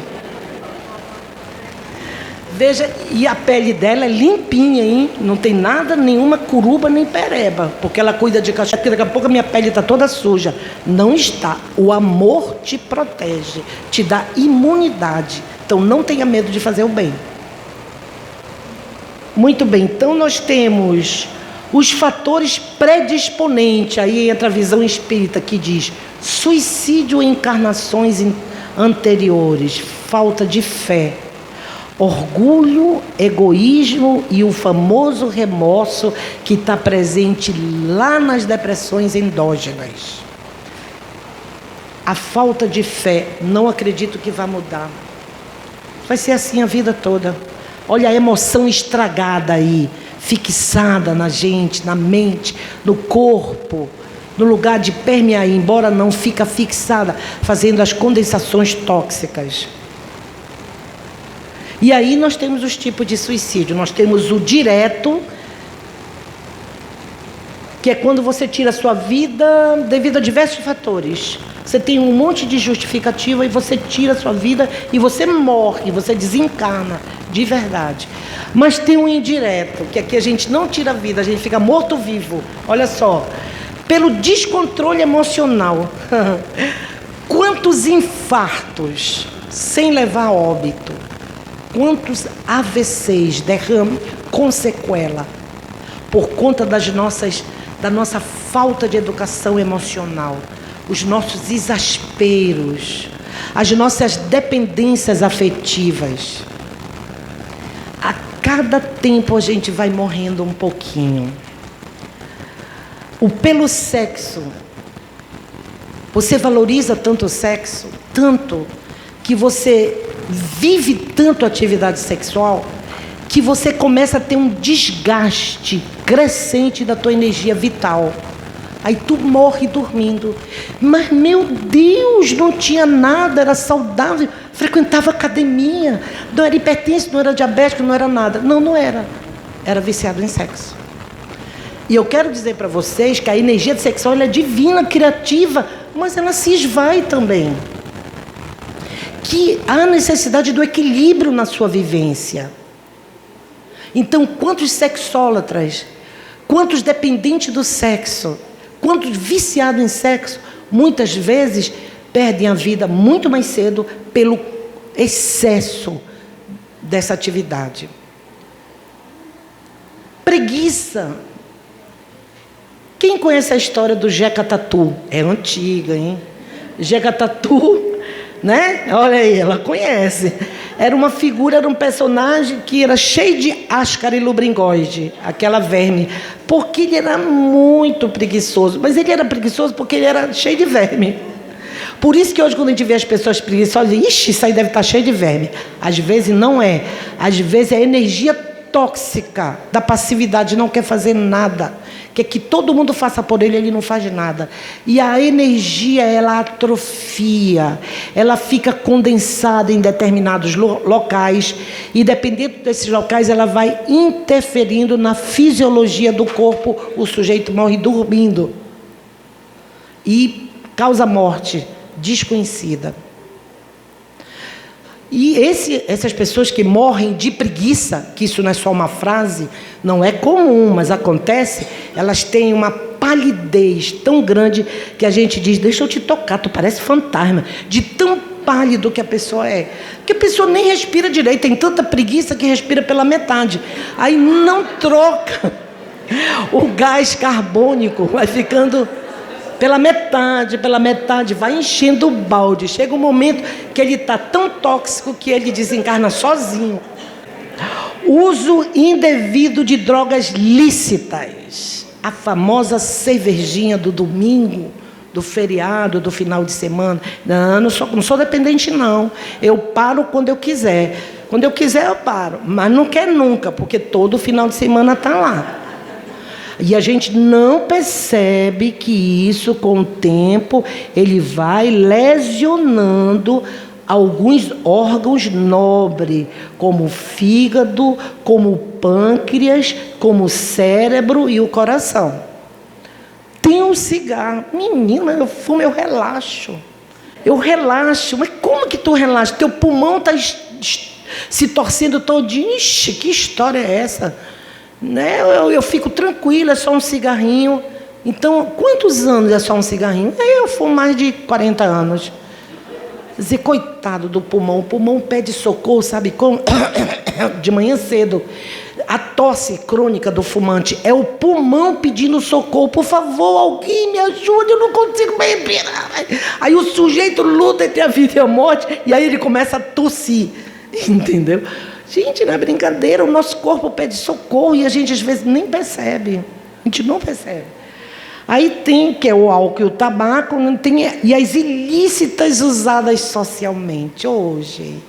Veja, e a pele dela é limpinha, hein? Não tem nada, nenhuma curuba nem pereba, porque ela cuida de cachorro, porque daqui a pouco a minha pele está toda suja. Não está. O amor te protege, te dá imunidade. Então não tenha medo de fazer o bem. Muito bem, então nós temos os fatores predisponentes, aí entra a visão espírita que diz suicídio em encarnações anteriores, falta de fé, orgulho, egoísmo e o famoso remorso que está presente lá nas depressões endógenas. A falta de fé, não acredito que vai mudar. Vai ser assim a vida toda. Olha a emoção estragada aí, fixada na gente, na mente, no corpo, no lugar de permear, embora não fica fixada, fazendo as condensações tóxicas. E aí nós temos os tipos de suicídio. Nós temos o direto, que é quando você tira a sua vida devido a diversos fatores. Você tem um monte de justificativa e você tira a sua vida e você morre, você desencarna, de verdade. Mas tem um indireto, que aqui a gente não tira a vida, a gente fica morto-vivo. Olha só, pelo descontrole emocional. Quantos infartos sem levar a óbito? Quantos AVCs, derrame com sequela, por conta da nossa falta de educação emocional, os nossos exasperos, as nossas dependências afetivas. A cada tempo a gente vai morrendo um pouquinho. Pelo sexo, você valoriza tanto o sexo, tanto que você vive tanto a atividade sexual que você começa a ter um desgaste crescente da tua energia vital. Aí tu morre dormindo. Mas, meu Deus, não tinha nada, era saudável, frequentava academia, não era hipertenso, não era diabético, não era nada. Não, não era. Era viciado em sexo. E eu quero dizer para vocês que a energia sexual ela é divina, criativa, mas ela se esvai também. Que há necessidade do equilíbrio na sua vivência. Então, quantos sexólatras, quantos dependentes do sexo, quantos viciados em sexo, muitas vezes perdem a vida muito mais cedo pelo excesso dessa atividade. Preguiça. Quem conhece a história do Jeca Tatu? É antiga, hein? Jeca Tatu, né? Olha aí, ela conhece. Era uma figura, era um personagem que era cheio de áscara e lubringoide, aquela verme, porque ele era muito preguiçoso. Mas ele era preguiçoso porque ele era cheio de verme. Por isso que hoje, quando a gente vê as pessoas preguiçosas, ixi, isso aí deve estar cheio de verme. Às vezes não é. Às vezes é a energia tóxica da passividade, não quer fazer nada. Quer que todo mundo faça por ele, ele não faz nada. E a energia, ela atrofia, ela fica condensada em determinados locais, e dependendo desses locais, ela vai interferindo na fisiologia do corpo, o sujeito morre dormindo. E causa morte desconhecida. E essas pessoas que morrem de preguiça, que isso não é só uma frase, não é comum, mas acontece, elas têm uma palidez tão grande que a gente diz, deixa eu te tocar, tu parece fantasma, de tão pálido que a pessoa é. Que a pessoa nem respira direito, tem tanta preguiça que respira pela metade. Aí não troca o gás carbônico, vai ficando pela metade, vai enchendo o balde. Chega um momento que ele está tão tóxico que ele desencarna sozinho. Uso indevido de drogas lícitas. A famosa cervejinha do domingo, do feriado, do final de semana. Não sou dependente, não. Eu paro quando eu quiser. Quando eu quiser, eu paro. Mas não quer nunca, porque todo final de semana está lá. E a gente não percebe que isso, com o tempo, ele vai lesionando alguns órgãos nobres, como o fígado, como o pâncreas, como o cérebro e o coração. Tem um cigarro. Menina, eu fumo, eu relaxo. Eu relaxo. Mas como que tu relaxa? Teu pulmão está se torcendo todinho. Ixi, que história é essa? Né? Eu fico tranquila, é só um cigarrinho. Então, quantos anos é só um cigarrinho? Eu fumo mais de 40 anos. Quer dizer, coitado do pulmão. O pulmão pede socorro, sabe como? De manhã cedo. A tosse crônica do fumante é o pulmão pedindo socorro. Por favor, alguém me ajude, eu não consigo respirar. Aí o sujeito luta entre a vida e a morte, e aí ele começa a tossir. Entendeu? Gente, não é brincadeira, o nosso corpo pede socorro e a gente às vezes nem percebe. A gente não percebe. Aí tem, que é o álcool e o tabaco, e as ilícitas usadas socialmente. Hoje,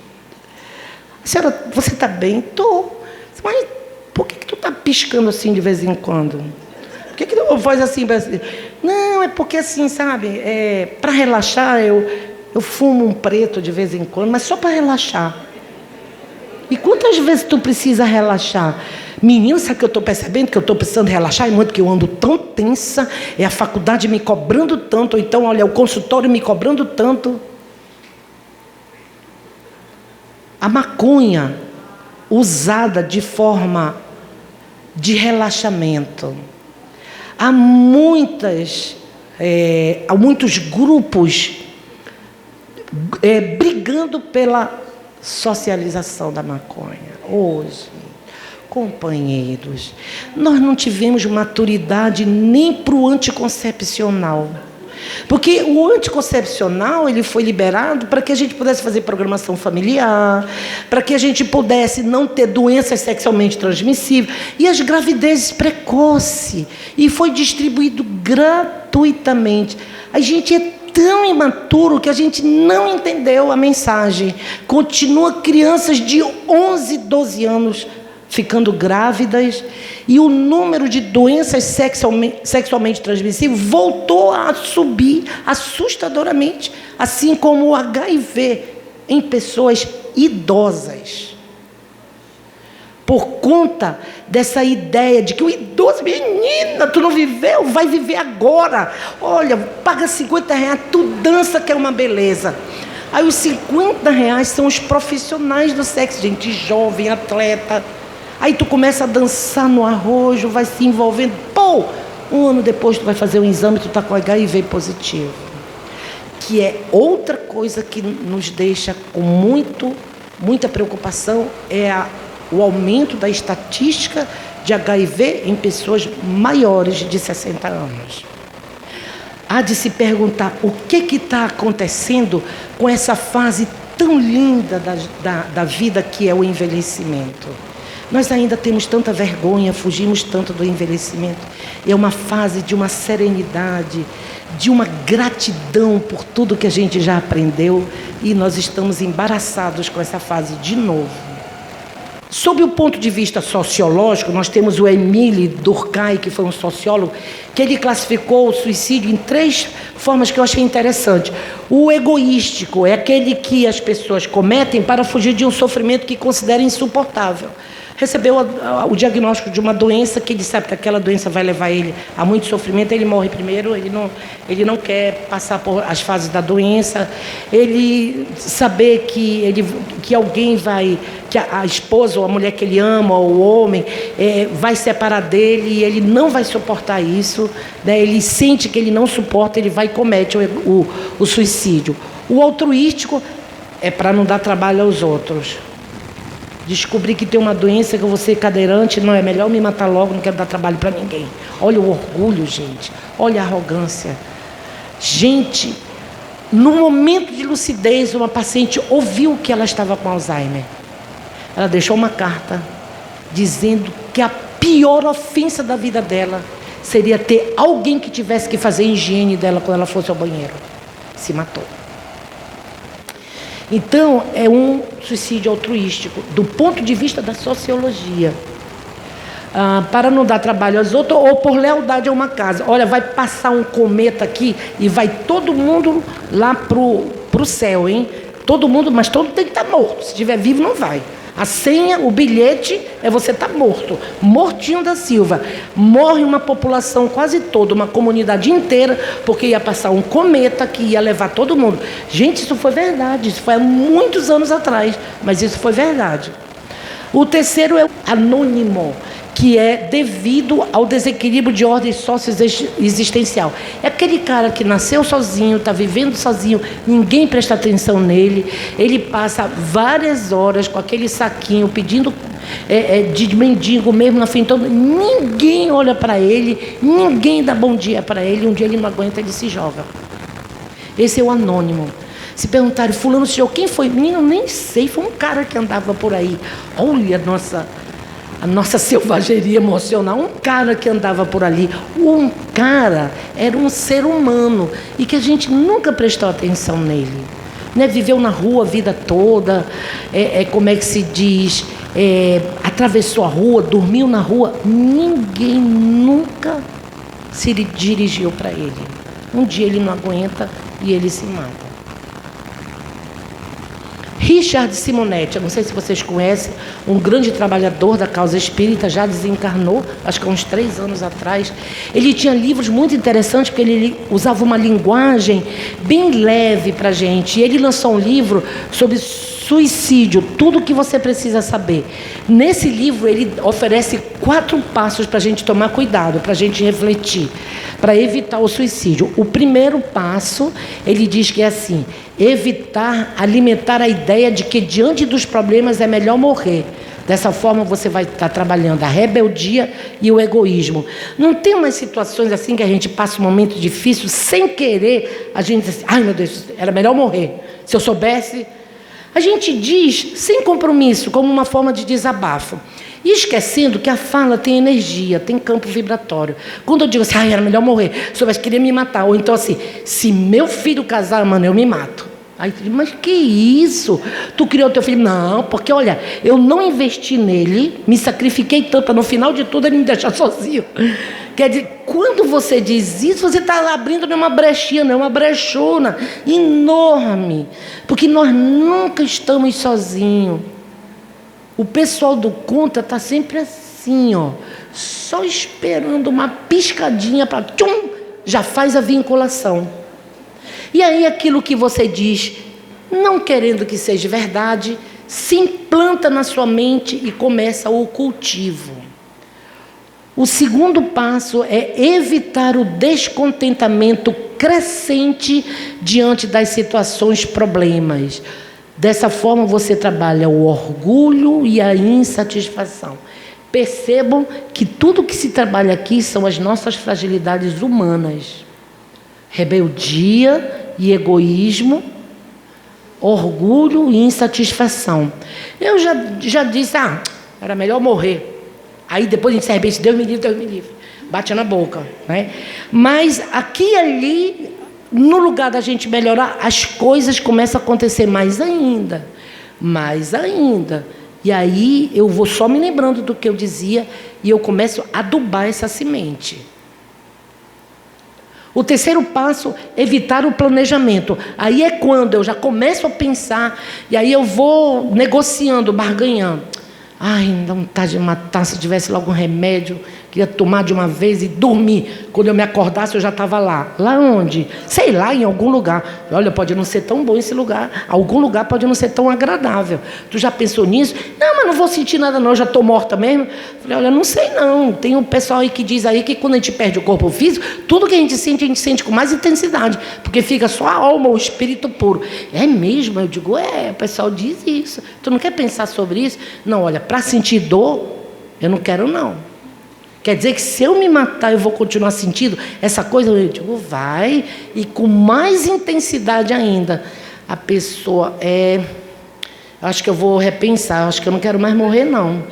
senhora, você está bem? Estou. Mas por que tu está piscando assim de vez em quando? Por que tu faz assim? Não, é porque assim, sabe, para relaxar, eu fumo um preto de vez em quando, mas só para relaxar. E quantas vezes tu precisa relaxar? Menino, sabe que eu estou percebendo que eu estou precisando relaxar? É muito que eu ando tão tensa, é a faculdade me cobrando tanto, ou então, olha, o consultório me cobrando tanto. A maconha usada de forma de relaxamento. Há muitos grupos brigando pela socialização da maconha. Hoje, companheiros, nós não tivemos maturidade nem para o anticoncepcional. Porque o anticoncepcional, ele foi liberado para que a gente pudesse fazer programação familiar, para que a gente pudesse não ter doenças sexualmente transmissíveis, e as gravidezes precoces, e foi distribuído gratuitamente. A gente é tão imaturo que a gente não entendeu a mensagem. Continua crianças de 11, 12 anos ficando grávidas, e o número de doenças sexualmente transmissíveis voltou a subir assustadoramente, assim como o HIV em pessoas idosas. Por conta dessa ideia de que o idoso, menina, tu não viveu, vai viver agora. Olha, paga R$50, tu dança que é uma beleza. Aí os R$50 são os profissionais do sexo, gente jovem, atleta. Aí tu começa a dançar no arrojo, vai se envolvendo. Pô, um ano depois tu vai fazer um exame, tu tá com HIV positivo. Que é outra coisa que nos deixa com muita preocupação, o aumento da estatística de HIV em pessoas maiores de 60 anos. Há de se perguntar o que está acontecendo com essa fase tão linda da vida que é o envelhecimento. Nós ainda temos tanta vergonha, fugimos tanto do envelhecimento. É uma fase de uma serenidade, de uma gratidão por tudo que a gente já aprendeu, e nós estamos embaraçados com essa fase de novo. Sob o ponto de vista sociológico, nós temos o Émile Durkheim, que foi um sociólogo, que ele classificou o suicídio em 3 formas que eu achei interessante. O egoístico é aquele que as pessoas cometem para fugir de um sofrimento que consideram insuportável. Recebeu o diagnóstico de uma doença que ele sabe que aquela doença vai levar ele a muito sofrimento, ele morre primeiro, ele não quer passar por as fases da doença, ele saber que alguém vai, que a esposa ou a mulher que ele ama, ou o homem, vai separar dele, e ele não vai suportar isso, né? Ele sente que ele não suporta, ele vai e comete o suicídio. O altruístico é para não dar trabalho aos outros. Descobri que tem uma doença, que eu vou ser cadeirante, não, é melhor me matar logo, não quero dar trabalho para ninguém. Olha o orgulho, gente, olha a arrogância. Gente, no momento de lucidez, uma paciente ouviu que ela estava com Alzheimer. Ela deixou uma carta dizendo que a pior ofensa da vida dela seria ter alguém que tivesse que fazer a higiene dela quando ela fosse ao banheiro. Se matou. Então, é um suicídio altruístico, do ponto de vista da sociologia. Para não dar trabalho aos outros, ou por lealdade a uma casa. Olha, vai passar um cometa aqui e vai todo mundo lá pro céu, hein? Todo mundo, mas todo mundo tem que estar morto. Se estiver vivo, não vai. A senha, o bilhete, é você estar morto. Mortinho da Silva. Morre uma população quase toda, uma comunidade inteira, porque ia passar um cometa que ia levar todo mundo. Gente, isso foi verdade. Isso foi há muitos anos atrás, mas isso foi verdade. O terceiro é o anônimo, que é devido ao desequilíbrio de ordem socioexistencial. É aquele cara que nasceu sozinho, está vivendo sozinho, ninguém presta atenção nele, ele passa várias horas com aquele saquinho, pedindo de mendigo mesmo na frente, ninguém olha para ele, ninguém dá bom dia para ele, um dia ele não aguenta, ele se joga. Esse é o anônimo. Se perguntarem, fulano, senhor, quem foi? Menino, nem sei, foi um cara que andava por aí. Olha a nossa selvageria emocional, um cara que andava por ali, um cara era um ser humano e que a gente nunca prestou atenção nele, né? Viveu na rua a vida toda, como é que se diz, atravessou a rua, dormiu na rua, ninguém nunca se dirigiu para ele. Um dia ele não aguenta e ele se mata. Richard Simonetti, eu não sei se vocês conhecem, um grande trabalhador da causa espírita, já desencarnou, acho que há uns 3 anos atrás. Ele tinha livros muito interessantes, porque ele usava uma linguagem bem leve para a gente. E ele lançou um livro sobre suicídio, tudo o que você precisa saber. Nesse livro ele oferece 4 passos para a gente tomar cuidado, para a gente refletir, para evitar o suicídio. O primeiro passo, ele diz que é assim: evitar alimentar a ideia de que diante dos problemas é melhor morrer. Dessa forma você vai estar trabalhando a rebeldia e o egoísmo. Não tem umas situações assim que a gente passa um momento difícil, sem querer, a gente diz assim, ai meu Deus, era melhor morrer. Se eu soubesse... A gente diz sem compromisso, como uma forma de desabafo. E esquecendo que a fala tem energia, tem campo vibratório. Quando eu digo assim, ai, era melhor morrer, se soubesse, queria me matar. Ou então assim, se meu filho casar, mano, eu me mato. Aí tu diz, mas que isso? Tu criou teu filho? Não, porque olha, eu não investi nele, me sacrifiquei tanto, para no final de tudo ele me deixar sozinho. Quer dizer, quando você diz isso, você está abrindo uma brechinha, não é uma brechona enorme. Porque nós nunca estamos sozinhos. O pessoal do conta está sempre assim, ó, só esperando uma piscadinha para tchum, já faz a vinculação. E aí aquilo que você diz, não querendo que seja verdade, se implanta na sua mente e começa o cultivo. O segundo passo é evitar o descontentamento crescente diante das situações, problemas. Dessa forma você trabalha o orgulho e a insatisfação. Percebam que tudo que se trabalha aqui são as nossas fragilidades humanas. Rebeldia e egoísmo, orgulho e insatisfação. Eu já disse, era melhor morrer. Aí depois a gente se arrepende, Deus me livre. Bate na boca, né? Mas aqui e ali, no lugar da gente melhorar, as coisas começam a acontecer mais ainda. E aí eu vou só me lembrando do que eu dizia e eu começo a adubar essa semente. O terceiro passo, evitar o planejamento. Aí é quando eu já começo a pensar, e aí eu vou negociando, barganhando. Não está de matar, se tivesse logo um remédio, queria tomar de uma vez e dormir. Quando eu me acordasse, eu já estava lá. Lá onde? Sei lá, em algum lugar. Olha, pode não ser tão bom esse lugar. Algum lugar pode não ser tão agradável. Tu já pensou nisso? Não, mas não vou sentir nada não, eu já estou morta mesmo. Falei, olha, não sei não. Tem um pessoal aí que diz aí que quando a gente perde o corpo físico, tudo que a gente sente com mais intensidade. Porque fica só a alma, o espírito puro. É mesmo? Eu digo, o pessoal diz isso. Tu não quer pensar sobre isso? Não, olha, para sentir dor, eu não quero não. Quer dizer que se eu me matar, eu vou continuar sentindo essa coisa? Eu digo, vai, e com mais intensidade ainda. A pessoa, acho que eu vou repensar, acho que eu não quero mais morrer, não.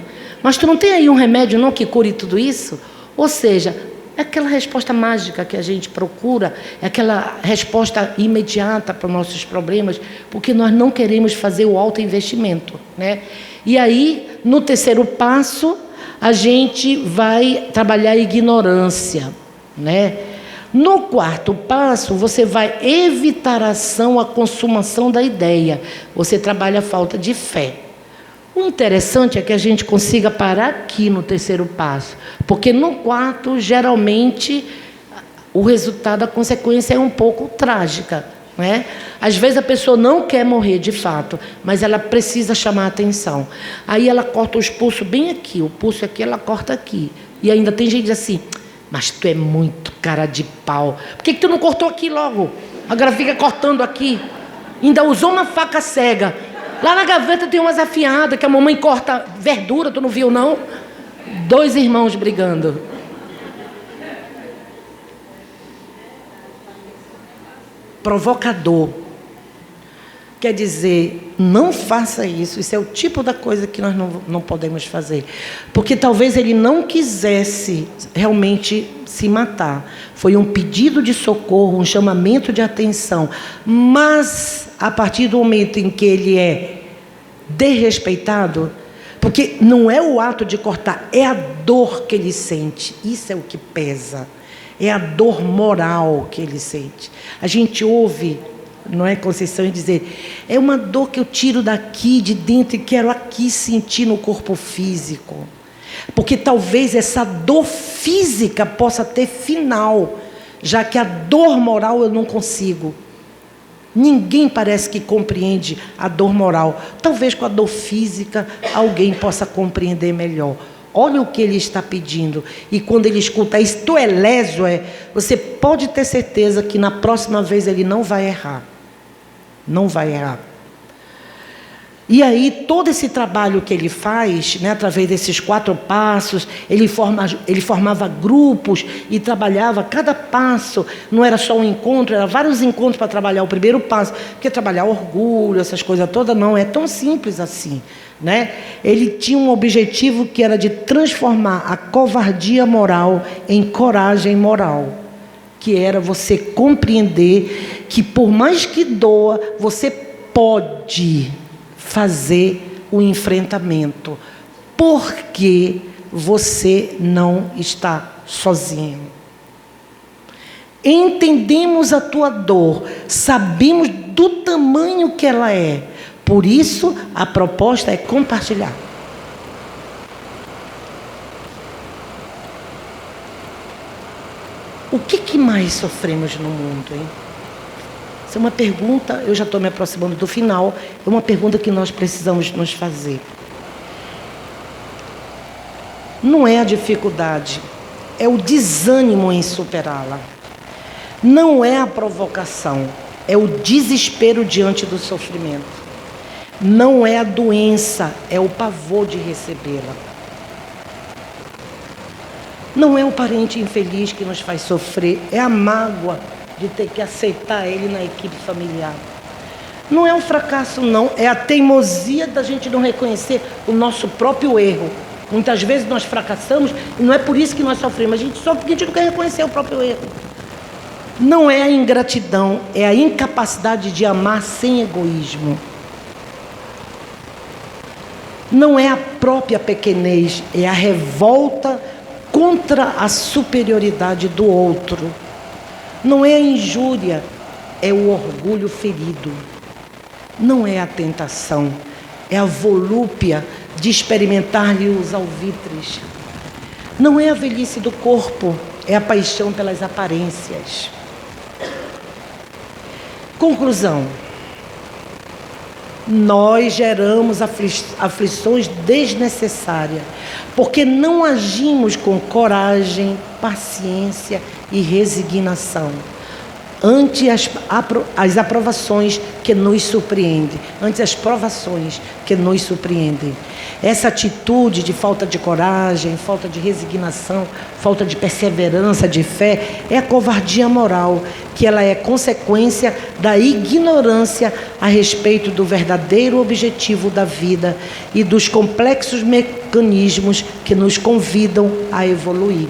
Mas tu não tem aí um remédio, não, que cure tudo isso? Ou seja, é aquela resposta mágica que a gente procura, é aquela resposta imediata para os nossos problemas, porque nós não queremos fazer o autoinvestimento, né? E aí, no terceiro passo, a gente vai trabalhar a ignorância, né? No quarto passo, você vai evitar a ação, a consumação da ideia. Você trabalha a falta de fé. O interessante é que a gente consiga parar aqui no terceiro passo, porque no quarto, geralmente, o resultado, a consequência é um pouco trágica, né? Às vezes a pessoa não quer morrer de fato, mas ela precisa chamar a atenção. Aí ela corta os pulsos bem aqui, o pulso aqui, ela corta aqui. E ainda tem gente assim, mas tu é muito cara de pau. Por que tu não cortou aqui logo? Agora fica cortando aqui. Ainda usou uma faca cega. Lá na gaveta tem umas afiadas que a mamãe corta verdura, tu não viu não? 2 irmãos brigando. Provocador. Quer dizer, não faça isso. Isso é o tipo da coisa que nós não podemos fazer. Porque talvez ele não quisesse realmente se matar. Foi um pedido de socorro, um chamamento de atenção. Mas, a partir do momento em que ele é desrespeitado, porque não é o ato de cortar, é a dor que ele sente. Isso é o que pesa. É a dor moral que ele sente. A gente ouve, não é, Conceição, dizer, é uma dor que eu tiro daqui, de dentro, e quero aqui sentir no corpo físico. Porque talvez essa dor física possa ter final, já que a dor moral eu não consigo. Ninguém parece que compreende a dor moral. Talvez com a dor física alguém possa compreender melhor. Olha o que ele está pedindo. E quando ele escuta isso, tu é leso, você pode ter certeza que na próxima vez ele não vai errar. Não vai errar. E aí, todo esse trabalho que ele faz, né, através desses 4 passos, ele formava grupos e trabalhava cada passo. Não era só um encontro, eram vários encontros para trabalhar o primeiro passo. Porque trabalhar orgulho, essas coisas todas, não é tão simples assim, né? Ele tinha um objetivo que era de transformar a covardia moral em coragem moral. Que era você compreender que, por mais que doa, você pode fazer o enfrentamento, porque você não está sozinho. Entendemos a tua dor, sabemos do tamanho que ela é, por isso a proposta é compartilhar. O que mais sofremos no mundo, hein? Essa é uma pergunta, eu já estou me aproximando do final, é uma pergunta que nós precisamos nos fazer. Não é a dificuldade, é o desânimo em superá-la. Não é a provocação, é o desespero diante do sofrimento. Não é a doença, é o pavor de recebê-la. Não é o parente infeliz que nos faz sofrer, é a mágoa de ter que aceitar ele na equipe familiar. Não é um fracasso, não. É a teimosia da gente não reconhecer o nosso próprio erro. Muitas vezes nós fracassamos e não é por isso que nós sofremos. A gente sofre porque a gente não quer reconhecer o próprio erro. Não é a ingratidão, é a incapacidade de amar sem egoísmo. Não é a própria pequenez, é a revolta contra a superioridade do outro. Não é a injúria, é o orgulho ferido. Não é a tentação, é a volúpia de experimentar-lhe os alvitres. Não é a velhice do corpo, é a paixão pelas aparências. Conclusão. Nós geramos aflições desnecessárias, porque não agimos com coragem, paciência e resignação ante as aprovações que nos surpreendem, ante as provações que nos surpreendem. Essa atitude de falta de coragem, falta de resignação, falta de perseverança, de fé, é a covardia moral, que ela é consequência da ignorância a respeito do verdadeiro objetivo da vida e dos complexos mecanismos que nos convidam a evoluir.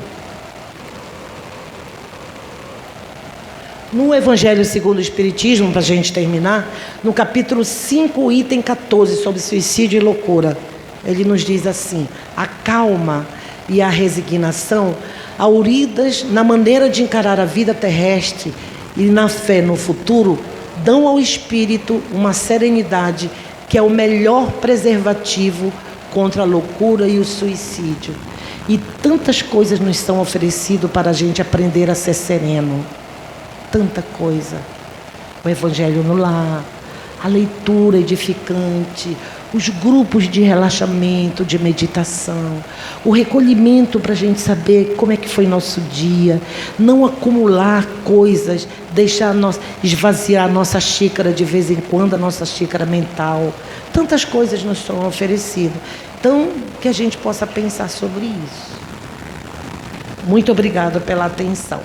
No Evangelho segundo o Espiritismo, para a gente terminar, no capítulo 5, item 14, sobre suicídio e loucura, ele nos diz assim: a calma e a resignação, auridas na maneira de encarar a vida terrestre e na fé no futuro, dão ao espírito uma serenidade que é o melhor preservativo contra a loucura e o suicídio. E tantas coisas nos são oferecidas para a gente aprender a ser sereno. Tanta coisa. O Evangelho no lar, a leitura edificante, os grupos de relaxamento, de meditação, o recolhimento para a gente saber como é que foi nosso dia, não acumular coisas, esvaziar a nossa xícara de vez em quando, a nossa xícara mental. Tantas coisas nos são oferecidas. Então, que a gente possa pensar sobre isso. Muito obrigada pela atenção.